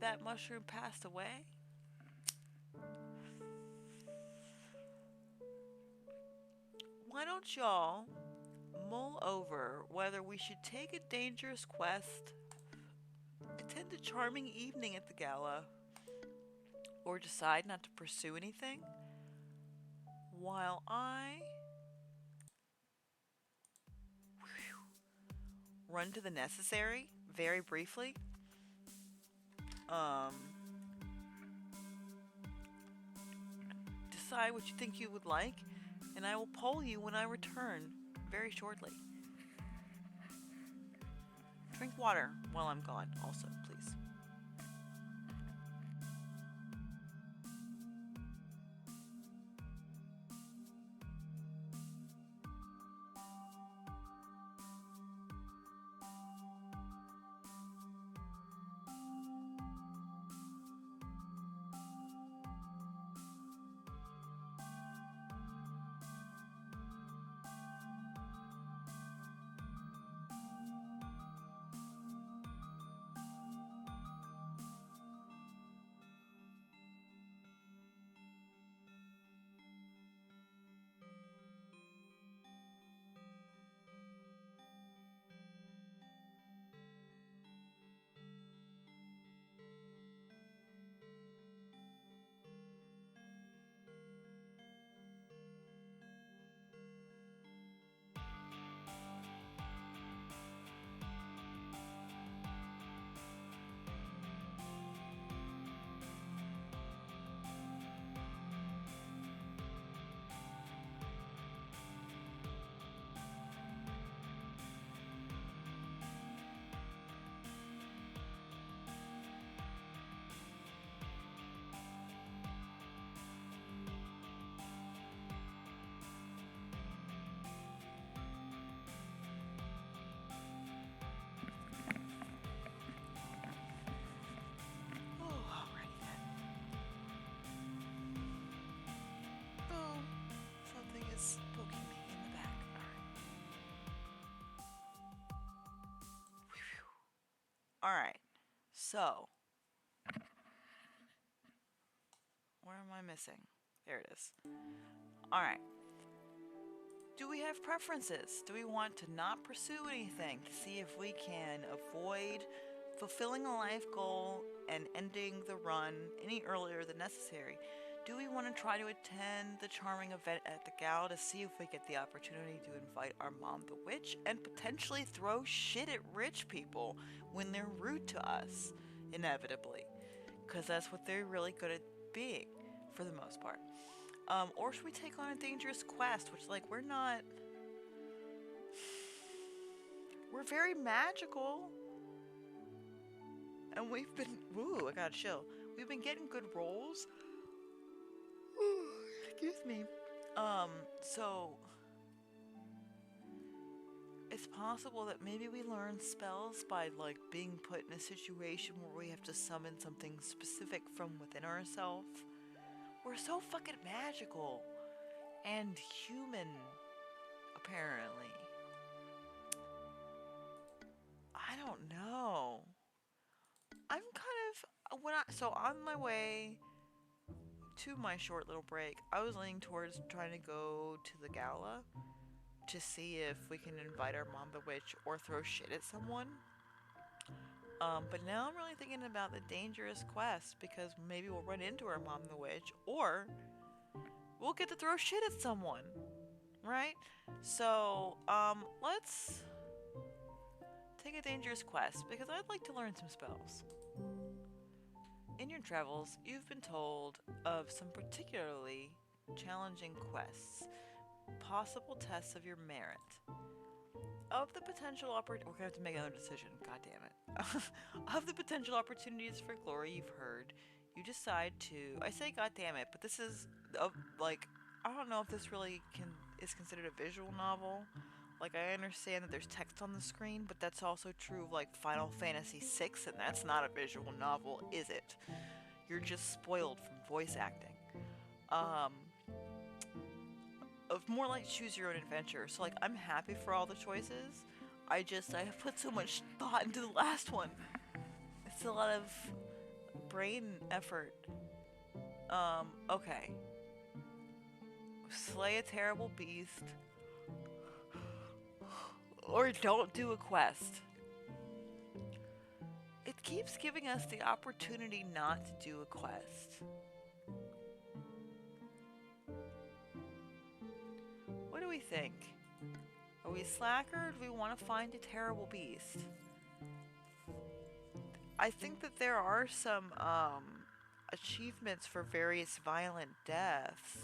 that mushroom passed away. Why don't y'all mull over whether we should take a dangerous quest, attend a charming evening at the gala, or decide not to pursue anything, while I run to the necessary very briefly. Decide what you think you would like, and I will poll you when I return very shortly. Drink water while I'm gone also, please. Poking me in the back. Alright. So. Where am I missing? There it is. Alright. Do we have preferences? Do we want to not pursue anything to see if we can avoid fulfilling a life goal and ending the run any earlier than necessary? Do we want to try to attend the charming event at the gala to see if we get the opportunity to invite our mom, the witch, and potentially throw shit at rich people when they're rude to us, inevitably? Because that's what they're really good at being, for the most part. Or should we take on a dangerous quest, which, like, we're very magical. And we've been, I got a chill. We've been getting good rolls. Excuse me. So it's possible that maybe we learn spells by, like, being put in a situation where we have to summon something specific from within ourselves. We're so fucking magical and human, apparently. I don't know. I'm kind of, so on my way to my short little break, I was leaning towards trying to go to the gala to see if we can invite our mom, the witch, or throw shit at someone. But now I'm really thinking about the dangerous quest because maybe we'll run into our mom the witch, or we'll get to throw shit at someone, right? So, let's take a dangerous quest because I'd like to learn some spells. In your travels, you've been told of some particularly challenging quests, possible tests of your merit. Of the potential we're gonna have to make another decision, god damn it. Of the potential opportunities for glory you've heard, you decide to, I say god damn it, but this is, like, I don't know if this really is considered a visual novel. Like, I understand that there's text on the screen, but that's also true of, like, Final Fantasy VI, and that's not a visual novel, is it? You're just spoiled from voice acting. Of more like choose your own adventure. So, like, I'm happy for all the choices. I have put so much thought into the last one. It's a lot of brain effort. Okay. Slay a terrible beast. Or don't do a quest. It keeps giving us the opportunity not to do a quest. What do we think? Are we slacker or do we want to find a terrible beast? I think that there are some achievements for various violent deaths.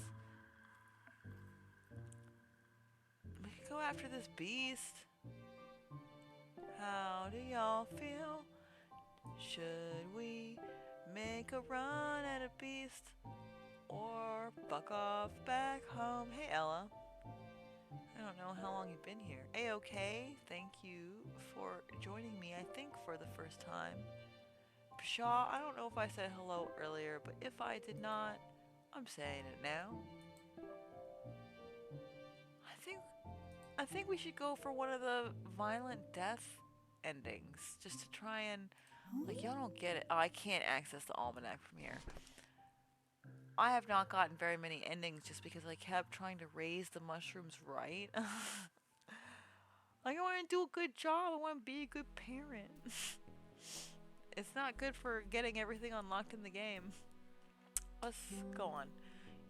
We could go after this beast. How do y'all feel? Should we make a run at a beast? Or fuck off back home? Hey Ella. I don't know how long you've been here. A-okay, thank you for joining me, I think for the first time. Pshaw, I don't know if I said hello earlier, but if I did not, I'm saying it now. I think we should go for one of the violent death endings, just to try and, like, y'all don't get it. Oh, I can't access the almanac from here. I have not gotten very many endings just because I kept trying to raise the mushrooms right. Like, I want to do a good job. I want to be a good parent. It's not good for getting everything unlocked in the game. Let's go on.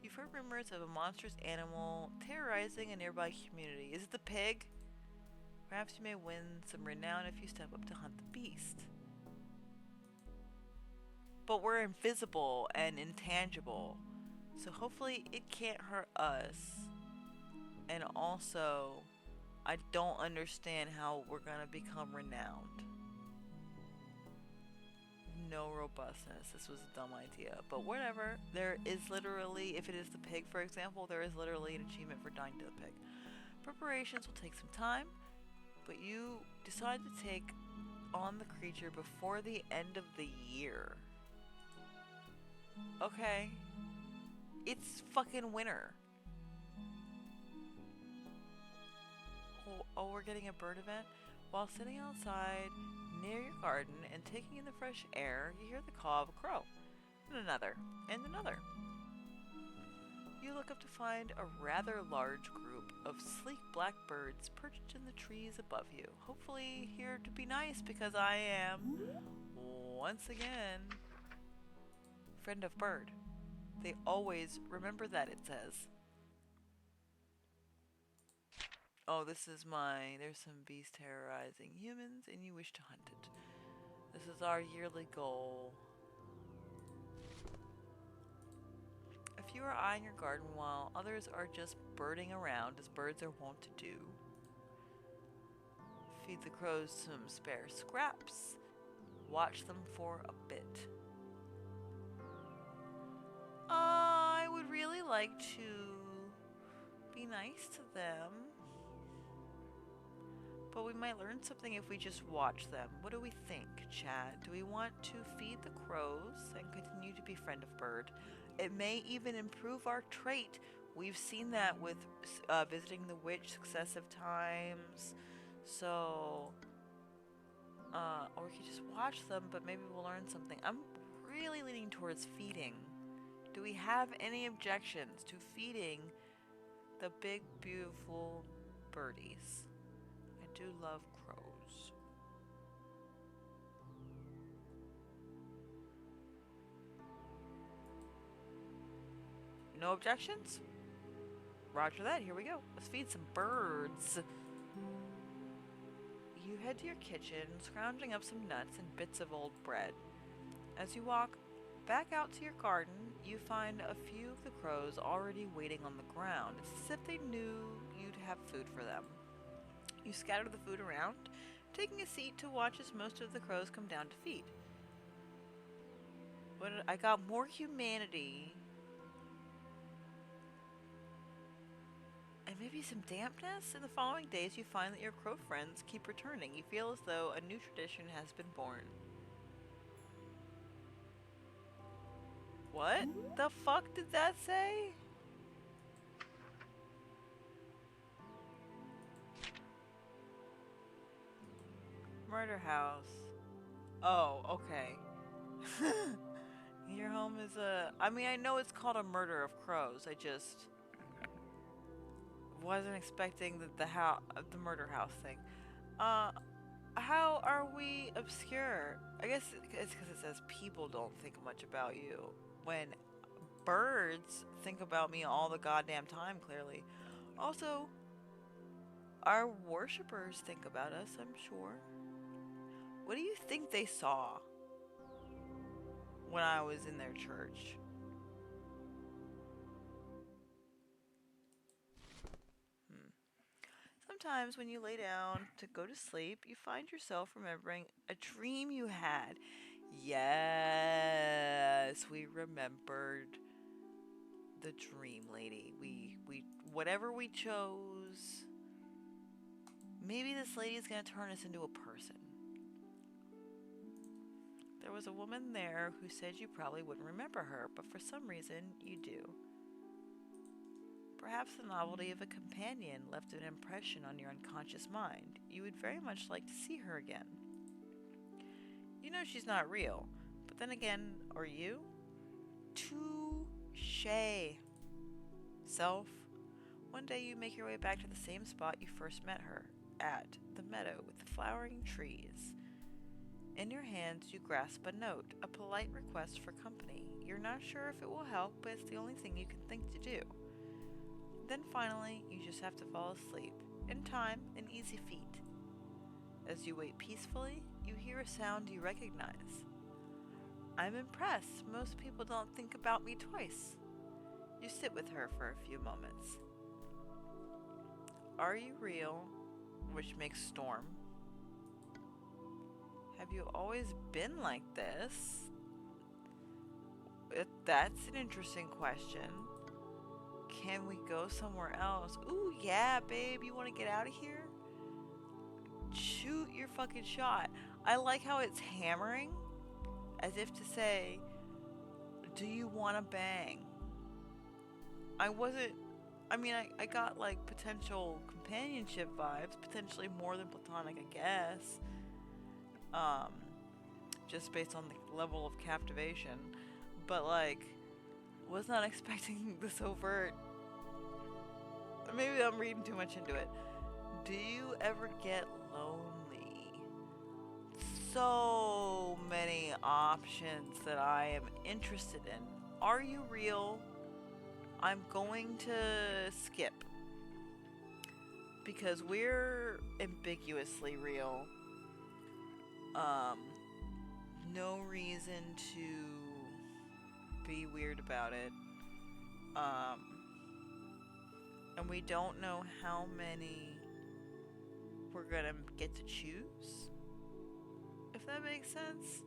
You've heard rumors of a monstrous animal terrorizing a nearby community. Is it the pig? Perhaps you may win some renown if you step up to hunt the beast. But we're invisible and intangible, so hopefully it can't hurt us. And also, I don't understand how we're gonna become renowned. No robustness. This was a dumb idea, but whatever. There is literally, if it is the pig, for example, there is literally an achievement for dying to the pig. Preparations will take some time, but you decide to take on the creature before the end of the year. Okay. It's fucking winter. Oh, we're getting a bird event? While sitting outside near your garden and taking in the fresh air, you hear the caw of a crow. And another. And another. You look up to find a rather large group of sleek black birds perched in the trees above you. Hopefully here to be nice because I am, once again, friend of bird. They always remember that, it says. Oh, there's some beast terrorizing humans and you wish to hunt it. This is our yearly goal. A few are eyeing your garden while others are just birding around as birds are wont to do. Feed the crows some spare scraps. Watch them for a bit. I would really like to be nice to them. But we might learn something if we just watch them. What do we think, chat? Do we want to feed the crows and continue to be friend of bird? It may even improve our trait. We've seen that with visiting the witch successive times. So, or we could just watch them, but maybe we'll learn something. I'm really leaning towards feeding. Do we have any objections to feeding the big, beautiful birdies? I do love crows. No objections? Roger that, here we go. Let's feed some birds. You head to your kitchen, scrounging up some nuts and bits of old bread. As you walk back out to your garden, you find a few of the crows already waiting on the ground. It's as if they knew you'd have food for them. You scatter the food around, taking a seat to watch as most of the crows come down to feed. I got more humanity. And maybe some dampness? In the following days, you find that your crow friends keep returning. You feel as though a new tradition has been born. What the fuck did that say? Murder house. Oh, okay. Your home is I mean, I know it's called a murder of crows. I just wasn't expecting the murder house thing. How are we obscure? I guess it's because it says people don't think much about you. When birds think about me all the goddamn time, clearly. Also, our worshippers think about us, I'm sure. What do you think they saw when I was in their church? Sometimes when you lay down to go to sleep, you find yourself remembering a dream you had. Yes, we remembered the dream lady. We whatever we chose. Maybe this lady is going to turn us into a person. There was a woman there who said you probably wouldn't remember her, but for some reason you do. Perhaps the novelty of a companion left an impression on your unconscious mind. You would very much like to see her again. You know she's not real, but then again, are you? Touché. Self, one day you make your way back to the same spot you first met her, at the meadow with the flowering trees. In your hands you grasp a note, a polite request for company. You're not sure if it will help, but it's the only thing you can think to do. Then finally, you just have to fall asleep. In time, an easy feat. As you wait peacefully, you hear a sound you recognize. I'm impressed. Most people don't think about me twice. You sit with her for a few moments. Are you real? Which makes storm. Have you always been like this? That's an interesting question. Can we go somewhere else? Ooh, yeah, babe. You want to get out of here? Shoot your fucking shot. I like how it's hammering, as if to say, do you want to bang? I got like potential companionship vibes, potentially more than platonic, I guess. Just based on the level of captivation. But like, was not expecting this overt. Maybe I'm reading too much into it. Do you ever get lonely? So many options that I am interested in. Are you real? I'm going to skip. Because we're ambiguously real. No reason to be weird about it. And we don't know how many we're gonna get to choose, if that makes sense.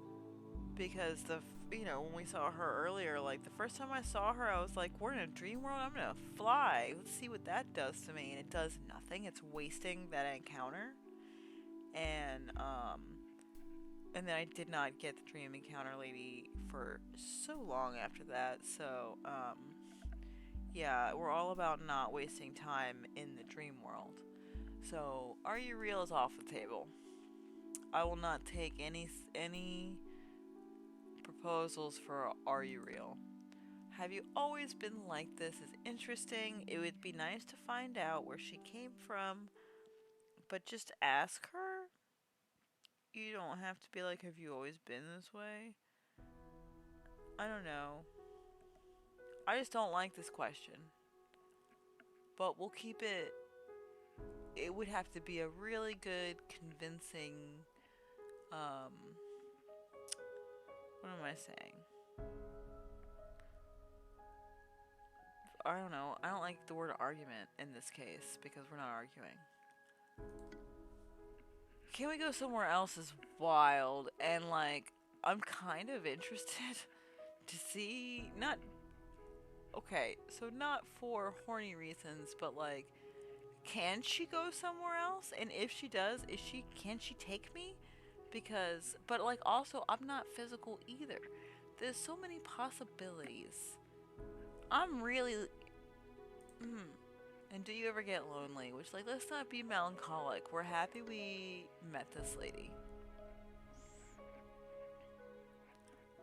Because when we saw her earlier, like the first time I saw her, I was like, we're in a dream world. I'm gonna fly. Let's see what that does to me. And it does nothing. It's wasting that encounter. And then I did not get the dream encounter lady for so long after that. So, yeah, we're all about not wasting time in the dream world. So, are you real is off the table. I will not take any proposals for are you real. Have you always been like this is interesting. It would be nice to find out where she came from, but just ask her. You don't have to be like, have you always been this way? I don't know. I just don't like this question. But we'll keep it. It would have to be a really good, convincing. Um, what am I saying? I don't know. I don't like the word argument in this case because we're not arguing. Can we go somewhere else is wild and like I'm kind of interested to see not okay, so not for horny reasons, but like can she go somewhere else? And if she does, can she take me? Because but like also I'm not physical either. There's so many possibilities. I'm really And do you ever get lonely? Which, like, let's not be melancholic. We're happy we met this lady.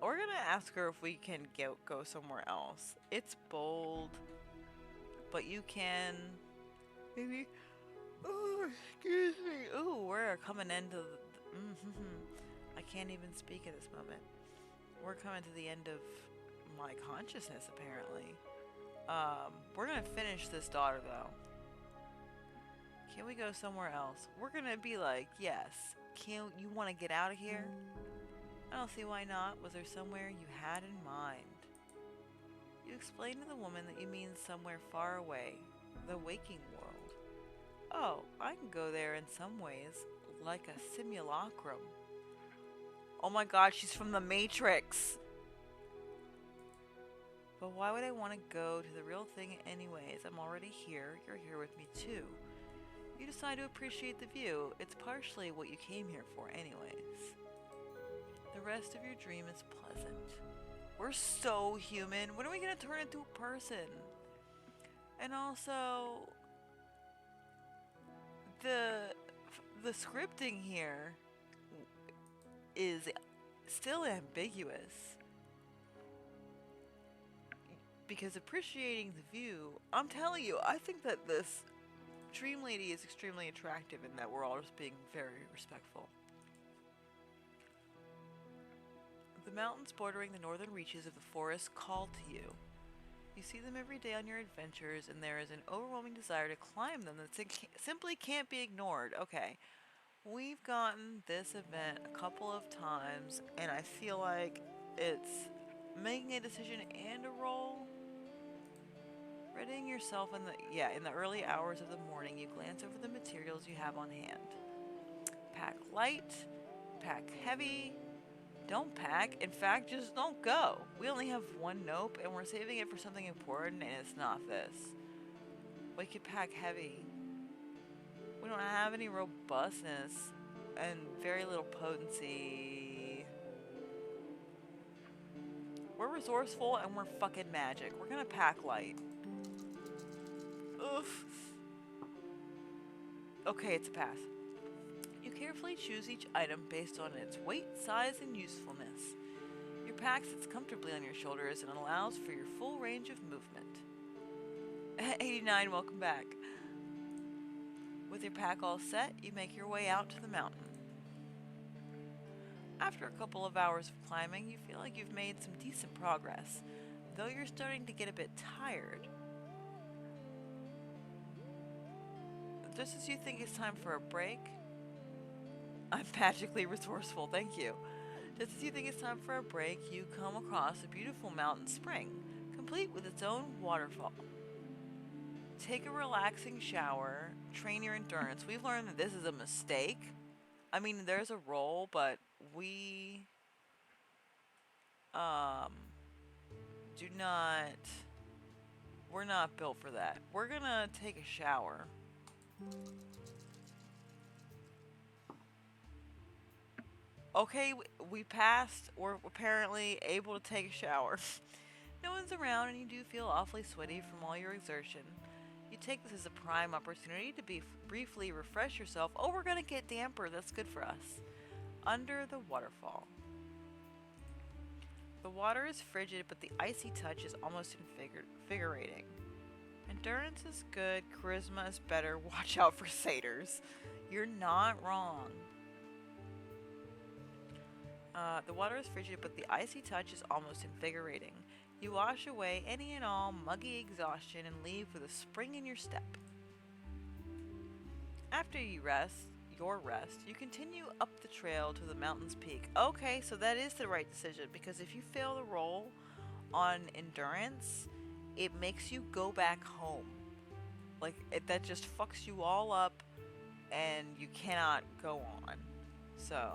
We're gonna ask her if we can go somewhere else. It's bold, but you can maybe. Oh, excuse me. Ooh, we're coming into. I can't even speak at this moment. We're coming to the end of my consciousness, apparently. We're gonna finish this daughter though. Can we go somewhere else? We're gonna be like, yes. Can you want to get out of here? I don't see why not. Was there somewhere you had in mind? You explained to the woman that you mean somewhere far away, the waking world. Oh, I can go there in some ways, like a simulacrum. Oh my god, she's from the Matrix! But why would I want to go to the real thing anyways? I'm already here. You're here with me too. You decide to appreciate the view. It's partially what you came here for anyways. The rest of your dream is pleasant. We're so human. When are we going to turn into a person? And also, the scripting here is still ambiguous. Because appreciating the view, I'm telling you, I think that this dream lady is extremely attractive and that we're all just being very respectful. The mountains bordering the northern reaches of the forest call to you. You see them every day on your adventures, and there is an overwhelming desire to climb them that simply can't be ignored. Okay, we've gotten this event a couple of times, and I feel like it's making a decision and a roll. Readying yourself in the early hours of the morning, you glance over the materials you have on hand. Pack light, pack heavy, don't pack. In fact, just don't go. We only have one nope, and we're saving it for something important, and it's not this. We could pack heavy. We don't have any robustness and very little potency. We're resourceful and we're fucking magic. We're gonna pack light. Oof. Okay, it's a pass. You carefully choose each item based on its weight, size, and usefulness. Your pack sits comfortably on your shoulders and allows for your full range of movement. 89, welcome back. With your pack all set, you make your way out to the mountain. After a couple of hours of climbing, you feel like you've made some decent progress, though you're starting to get a bit tired. Just as you think it's time for a break, I'm magically resourceful, thank you. Just as you think it's time for a break, you come across a beautiful mountain spring, complete with its own waterfall. Take a relaxing shower, train your endurance. We've learned that this is a mistake. I mean, there's a roll, but we we're not built for that. We're gonna take a shower. Okay, we passed. We're apparently able to take a shower. No one's around and you do feel awfully sweaty from all your exertion. You take this as a prime opportunity to briefly refresh yourself. Oh, we're gonna get damper. That's good for us. Under the waterfall. The water is frigid, but the icy touch is almost invigorating. Endurance is good, charisma is better. Watch out for satyrs. You're not wrong. The water is frigid, but the icy touch is almost invigorating. You wash away any and all muggy exhaustion and leave with a spring in your step. After your rest, you continue up the trail to the mountain's peak. Okay, so that is the right decision because if you fail the roll on endurance, it makes you go back home. That just fucks you all up and you cannot go on. So,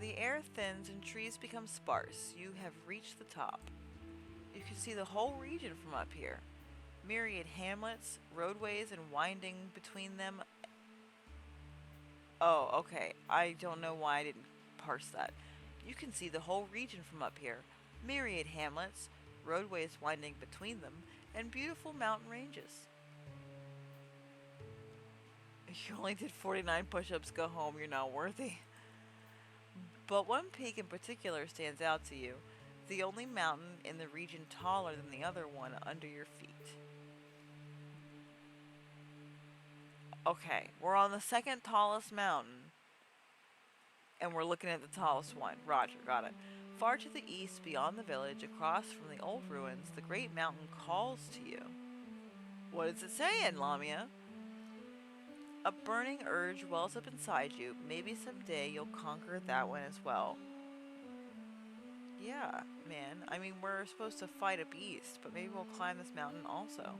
the air thins and trees become sparse. You have reached the top. You can see the whole region from up here. Myriad hamlets, roadways, and winding between them. Oh, okay. I don't know why I didn't parse that. You can see the whole region from up here. Myriad hamlets, roadways winding between them, and beautiful mountain ranges. You only did 49 push-ups, go home, you're not worthy. But one peak in particular stands out to you. The only mountain in the region taller than the other one under your feet. Okay, we're on the second tallest mountain. And we're looking at the tallest one. Roger, got it. Far to the east, beyond the village, across from the old ruins, the great mountain calls to you. What is it saying, Lamia? A burning urge wells up inside you. Maybe someday you'll conquer that one as well. Yeah, man. I mean, we're supposed to fight a beast, but maybe we'll climb this mountain also.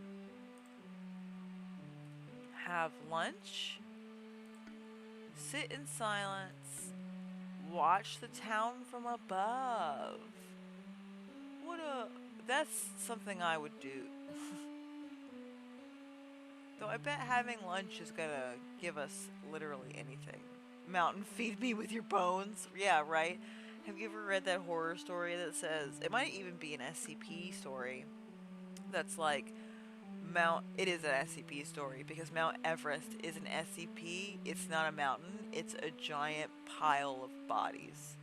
Have lunch. Sit in silence. Watch the town from above. That's something I would do. Though I bet having lunch is gonna give us literally anything. Mountain, feed me with your bones. Yeah, right? Have you ever read that horror story that says, it might even be an SCP story, that's like, it is an SCP story because Mount Everest is an SCP. It's not a mountain. It's a giant pile of bodies.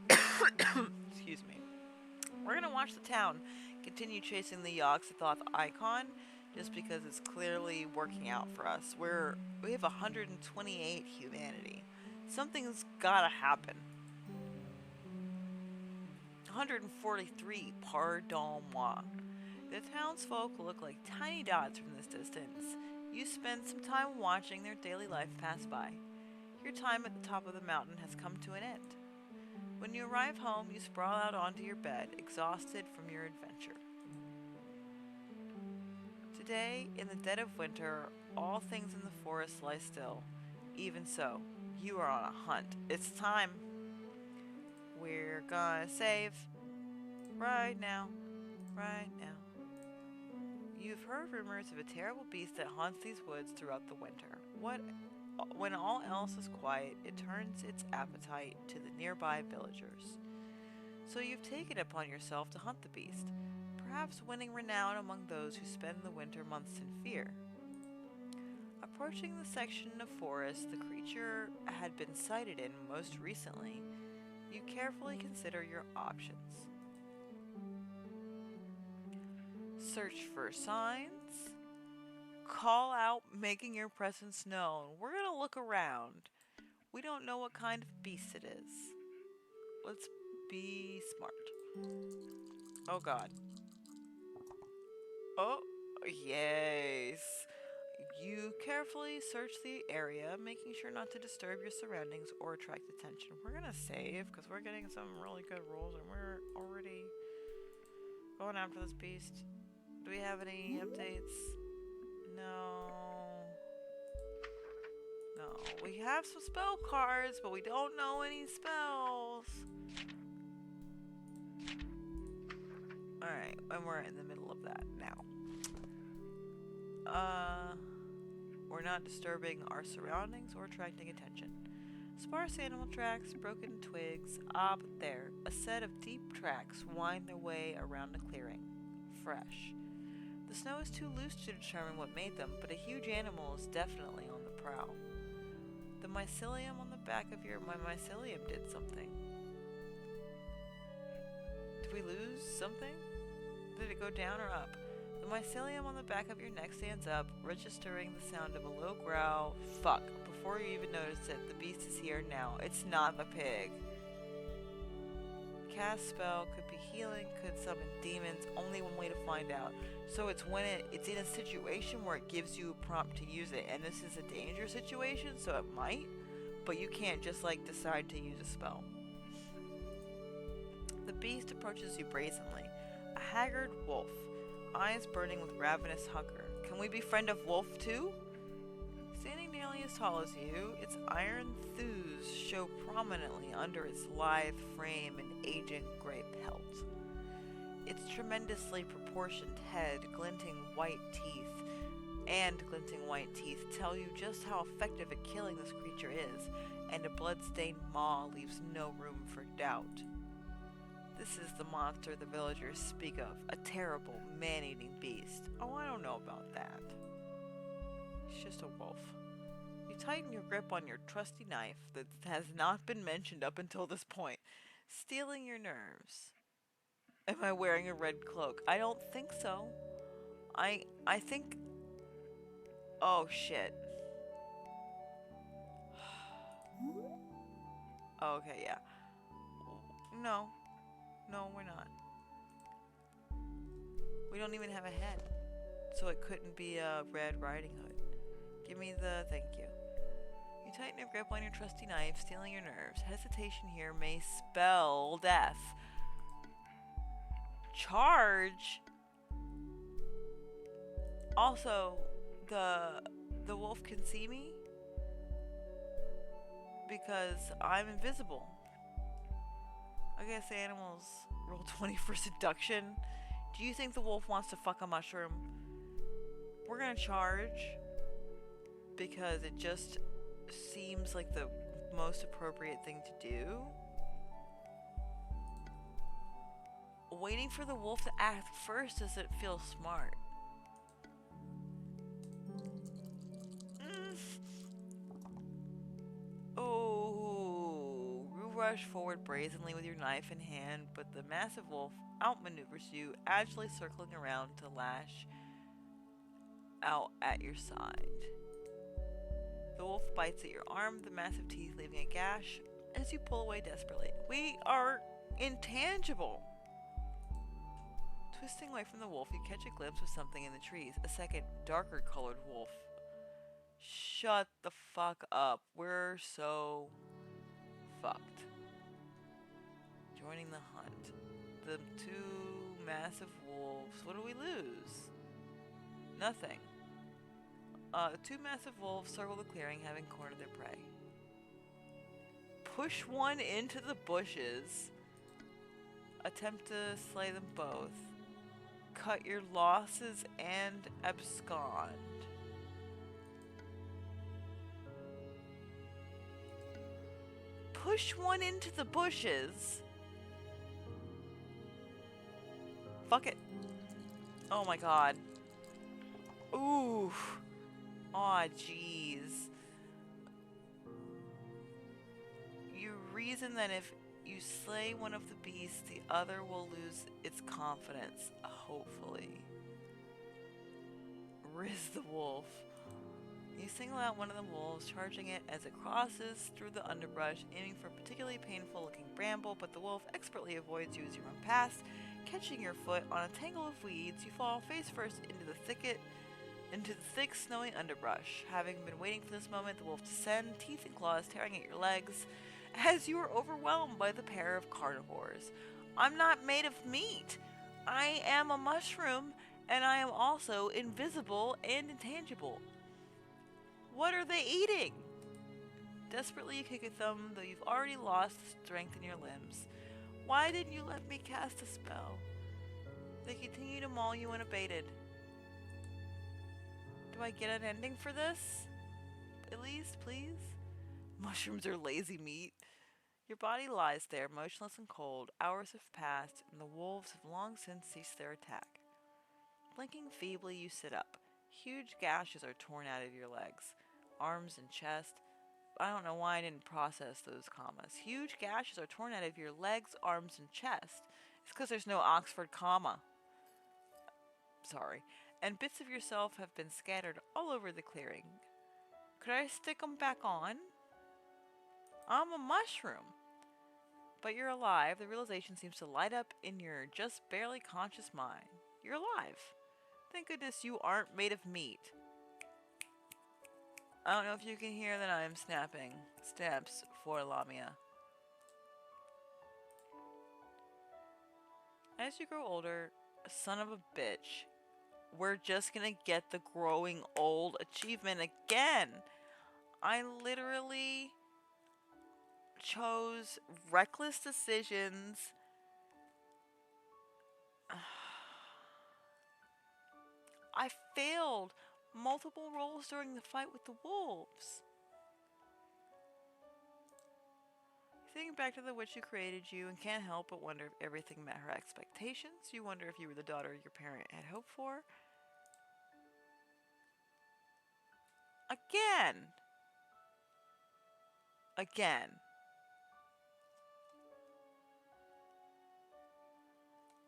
Excuse me. We're going to watch the town continue chasing the Yogg-Sothoth icon just because it's clearly working out for us. We have 128 humanity. Something's got to happen. 143, pardon moi. The townsfolk look like tiny dots from this distance. You spend some time watching their daily life pass by. Your time at the top of the mountain has come to an end. When you arrive home, you sprawl out onto your bed, exhausted from your adventure. Today, in the dead of winter, all things in the forest lie still. Even so, you are on a hunt. It's time. We're gonna save. Right now. Right now. You've heard rumors of a terrible beast that haunts these woods throughout the winter. When all else is quiet, it turns its appetite to the nearby villagers. So you've taken it upon yourself to hunt the beast, perhaps winning renown among those who spend the winter months in fear. Approaching the section of forest the creature had been sighted in most recently, you carefully consider your options. Search for signs. Call out, making your presence known. We're going to look around. We don't know what kind of beast it is. Let's be smart. Oh god. Oh, yes. You carefully search the area, making sure not to disturb your surroundings or attract attention. We're going to save because we're getting some really good rolls and we're already going after this beast. Do we have any updates? No. We have some spell cards, but we don't know any spells. Alright, and we're in the middle of that now. We're not disturbing our surroundings or attracting attention. Sparse animal tracks, broken twigs. But there. A set of deep tracks wind their way around a clearing. Fresh. The snow is too loose to determine what made them, but a huge animal is definitely on the prowl. The mycelium on the back of my mycelium did something. Did we lose something? Did it go down or up? The mycelium on the back of your neck stands up, registering the sound of a low growl. Fuck. Before you even notice it, the beast is here now. It's not the pig. cast spell, could be healing, could summon demons. Only one way to find out. So it's when it's in a situation where it gives you a prompt to use it, and this is a danger situation, so it might, but you can't just like decide to use a spell. The beast approaches you brazenly. A haggard wolf, eyes burning with ravenous hunger. Can we befriend a wolf too? Standing nearly as tall as you, its iron thews show prominently under its lithe frame and aging gray pelt. Its tremendously proportioned head, glinting white teeth tell you just how effective at killing this creature is, and a blood-stained maw leaves no room for doubt. This is the monster the villagers speak of, a terrible, man-eating beast. Oh, I don't know about that. It's just a wolf. You tighten your grip on your trusty knife that has not been mentioned up until this point, stealing your nerves. Am I wearing a red cloak? I don't think so. I think... Oh, shit. Okay, yeah. No, we're not. We don't even have a head, so it couldn't be a Red Riding Hood. Give me the thank you. You tighten your grip on your trusty knife, stealing your nerves. Hesitation here may spell death. Charge? Also, the wolf can see me because I'm invisible. I guess animals roll 20 for seduction. Do you think the wolf wants to fuck a mushroom? We're gonna charge because it just seems like the most appropriate thing to do. Waiting for the wolf to act first doesn't feel smart. Oh, you rush forward brazenly with your knife in hand, but the massive wolf outmaneuvers you, agilely circling around to lash out at your side. The wolf bites at your arm, the massive teeth leaving a gash as you pull away desperately. We are intangible. Twisting away from the wolf, you catch a glimpse of something in the trees. A second, darker colored wolf. Shut the fuck up. We're so fucked. Joining the hunt. The two massive wolves. What do we lose? Nothing. Two massive wolves circle the clearing, having cornered their prey. Push one into the bushes. Attempt to slay them both. Cut your losses and abscond. Push one into the bushes. Fuck it. Oh my god. Ooh. Aw, jeez. You reason that if you slay one of the beasts, the other will lose its confidence, hopefully. Riz the wolf. You single out one of the wolves, charging it as it crosses through the underbrush, aiming for a particularly painful-looking bramble, but the wolf expertly avoids you as you run past. Catching your foot on a tangle of weeds, you fall face first into the thick, snowy underbrush. Having been waiting for this moment, the wolf descends, teeth and claws tearing at your legs, as you are overwhelmed by the pair of carnivores. I'm not made of meat. I am a mushroom, and I am also invisible and intangible. What are they eating? Desperately you kick at them, though you've already lost strength in your limbs. Why didn't you let me cast a spell? They continue to maul you unabated. Do I get an ending for this? At least, please? Mushrooms are lazy meat. Your body lies there, motionless and cold. Hours have passed, and the wolves have long since ceased their attack. Blinking feebly, you sit up. Huge gashes are torn out of your legs, arms and chest. I don't know why I didn't process those commas. Huge gashes are torn out of your legs, arms, and chest. It's because there's no Oxford comma. Sorry. And bits of yourself have been scattered all over the clearing. Could I stick them back on? I'm a mushroom. But you're alive. The realization seems to light up in your just barely conscious mind. You're alive. Thank goodness you aren't made of meat. I don't know if you can hear that I am snapping snaps for Lamia. As you grow older, son of a bitch, we're just gonna get the growing old achievement again. I literally chose reckless decisions. I failed multiple rolls during the fight with the wolves. Thinking back to the witch who created you and can't help but wonder if everything met her expectations. You wonder if you were the daughter your parent had hoped for. Again. Again.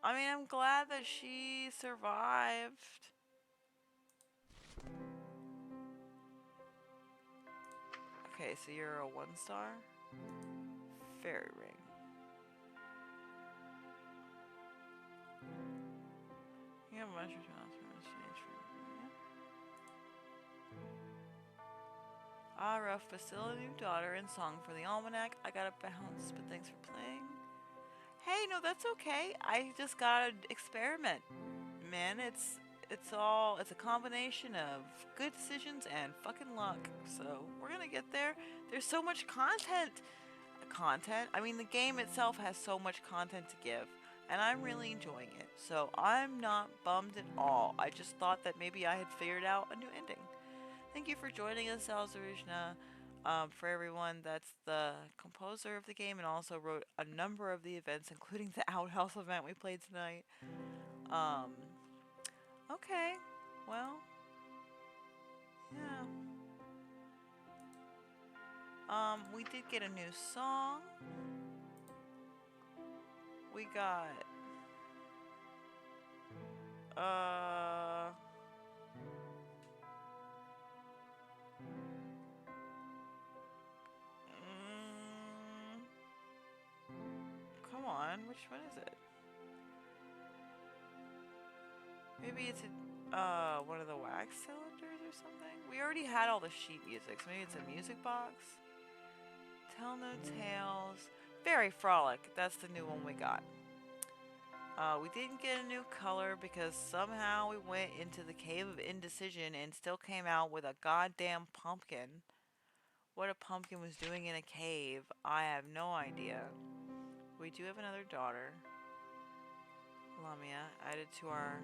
I mean, I'm glad that she survived. Okay, so you're a 1-star? Fairy ring. You have a mushroom exchange for rough, but still a new daughter and song for the almanac. I gotta bounce, but thanks for playing. Hey, no, that's okay. I just gotta experiment. Man, it's a combination of good decisions and fucking luck. So we're gonna get there. There's so much content. I mean, the game itself has so much content to give, and I'm really enjoying it. So I'm not bummed at all. I just thought that maybe I had figured out a new ending. Thank you for joining us, Alzarishna. For everyone, that's the composer of the game and also wrote a number of the events, including the outhouse event we played tonight. Okay, well, yeah. We did get a new song. We got, come on, which one is it? Maybe it's one of the wax cylinders or something? We already had all the sheet music, so maybe it's a music box? Tell no tales. Fairy Frolic, that's the new one we got. We didn't get a new color because somehow we went into the Cave of Indecision and still came out with a goddamn pumpkin. What a pumpkin was doing in a cave, I have no idea. We do have another daughter, Lamia, added to our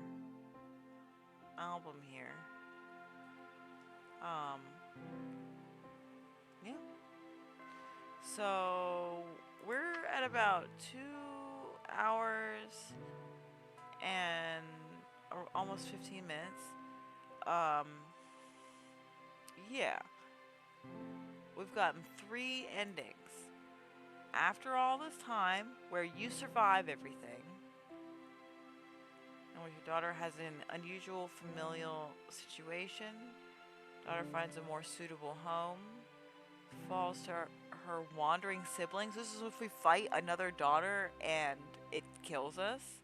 album here. Yeah. So we're at about 2 hours and almost 15 minutes. Yeah. We've gotten 3 endings. After all this time, where you survive everything, and where your daughter has an unusual familial situation, daughter finds a more suitable home, falls to her wandering siblings. This is if we fight another daughter and it kills us.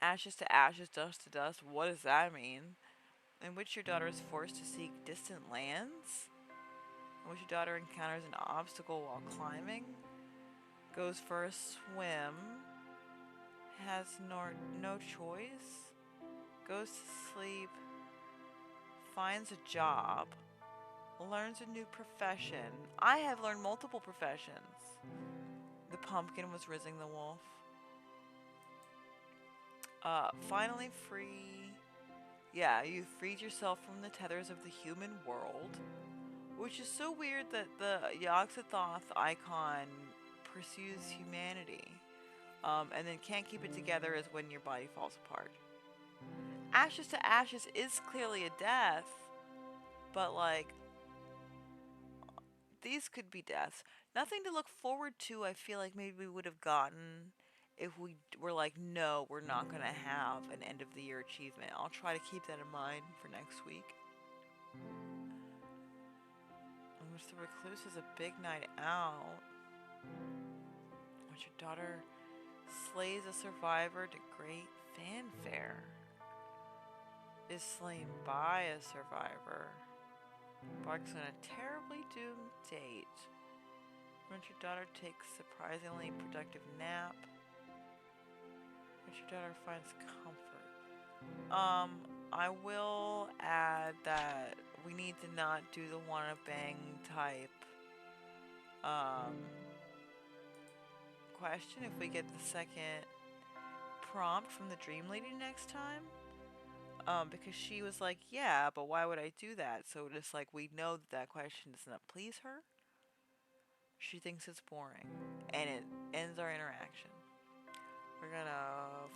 Ashes to ashes, dust to dust. What does that mean? In which your daughter is forced to seek distant lands. In which your daughter encounters an obstacle while climbing. Goes for a swim. Has no choice. Goes to sleep. Finds a job. Learns a new profession. I have learned multiple professions. The pumpkin was rizzing the wolf. Finally free. Yeah, you freed yourself from the tethers of the human world. Which is so weird that the Yogg-Sothoth icon pursues humanity. And then can't keep it together as when your body falls apart. Ashes to ashes is clearly a death. But like, these could be deaths. Nothing to look forward to. I feel like maybe we would have gotten if we were like, no, we're not going to have an end of the year achievement. I'll try to keep that in mind for next week. which the recluse is a big night out, which your daughter slays a survivor to great fanfare, is slain by a survivor, embarks on a terribly doomed date, when your daughter takes surprisingly productive nap, when your daughter finds comfort. I will add that we need to not do the wanna bang type question if we get the second prompt from the dream lady next time. Because she was like, yeah, but why would I do that? So just like we know that that question does not please her. She thinks it's boring, and it ends our interaction. We're gonna.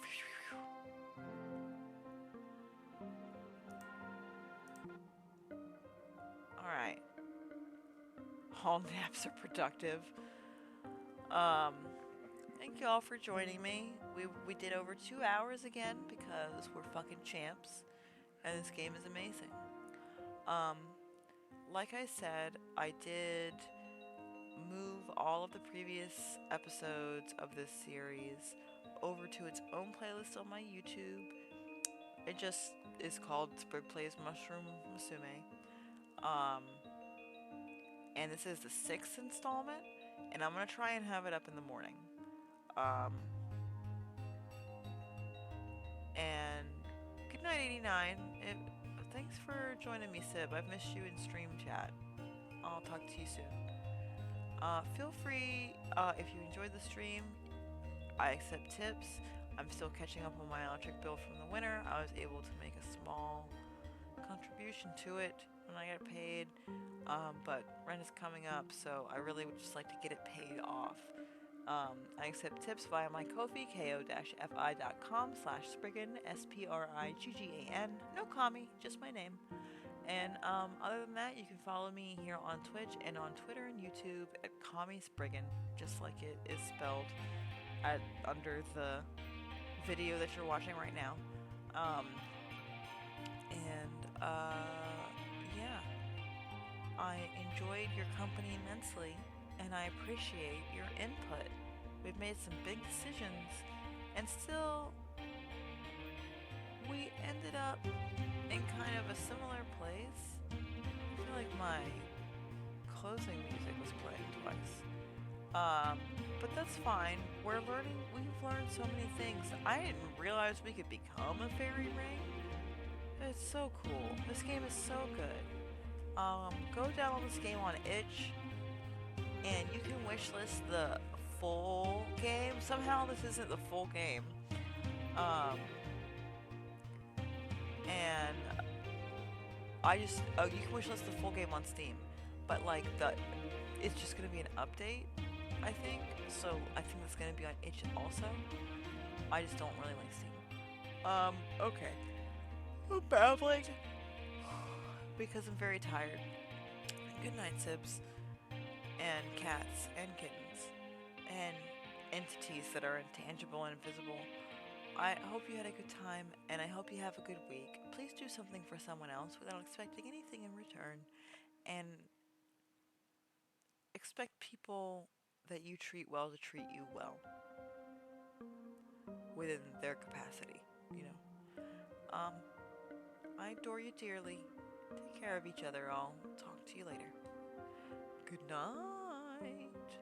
Alright. All naps are productive. Um, Thank you all for joining me. We did over 2 hours again because we're fucking champs, and this game is amazing. Um, like I said, I did move all of the previous episodes of this series over to its own playlist on my YouTube. It just is called Sprig Plays Mushrrom Musume. And this is the 6th installment, and I'm gonna try and have it up in the morning. And good night, 89. Thanks for joining me, Sib. I've missed you in stream chat. I'll talk to you soon. Feel free, if you enjoyed the stream, I accept tips. I'm still catching up on my electric bill from the winter. I was able to make a small contribution to it when I get paid, but rent is coming up, so I really would just like to get it paid off. I accept tips via my Ko-fi, ko-fi.com/Spriggan, Spriggan. No commie, just my name. And other than that, you can follow me here on Twitch and on Twitter and YouTube at Spriggan, just like it is spelled under the video that you're watching right now. Yeah, I enjoyed your company immensely, and I appreciate your input. We've made some big decisions, and still, we ended up in kind of a similar place. I feel like my closing music was playing twice. But that's fine. We've learned so many things. I didn't realize we could become a fairy ring. It's so cool. This game is so good. Go download this game on itch, and you can wishlist the full game. Somehow this isn't the full game. And you can wishlist the full game on Steam, but it's just gonna be an update, I think. So I think it's gonna be on itch also. I just don't really like Steam. Okay. I'm babbling because I'm very tired. Good night, Sibs. And cats and kittens and entities that are intangible and invisible. I hope you had a good time, and I hope you have a good week. Please do something for someone else without expecting anything in return, and expect people that you treat well to treat you well within their capacity, you know. I adore you dearly. Take care of each other all. Talk to you later. Good night.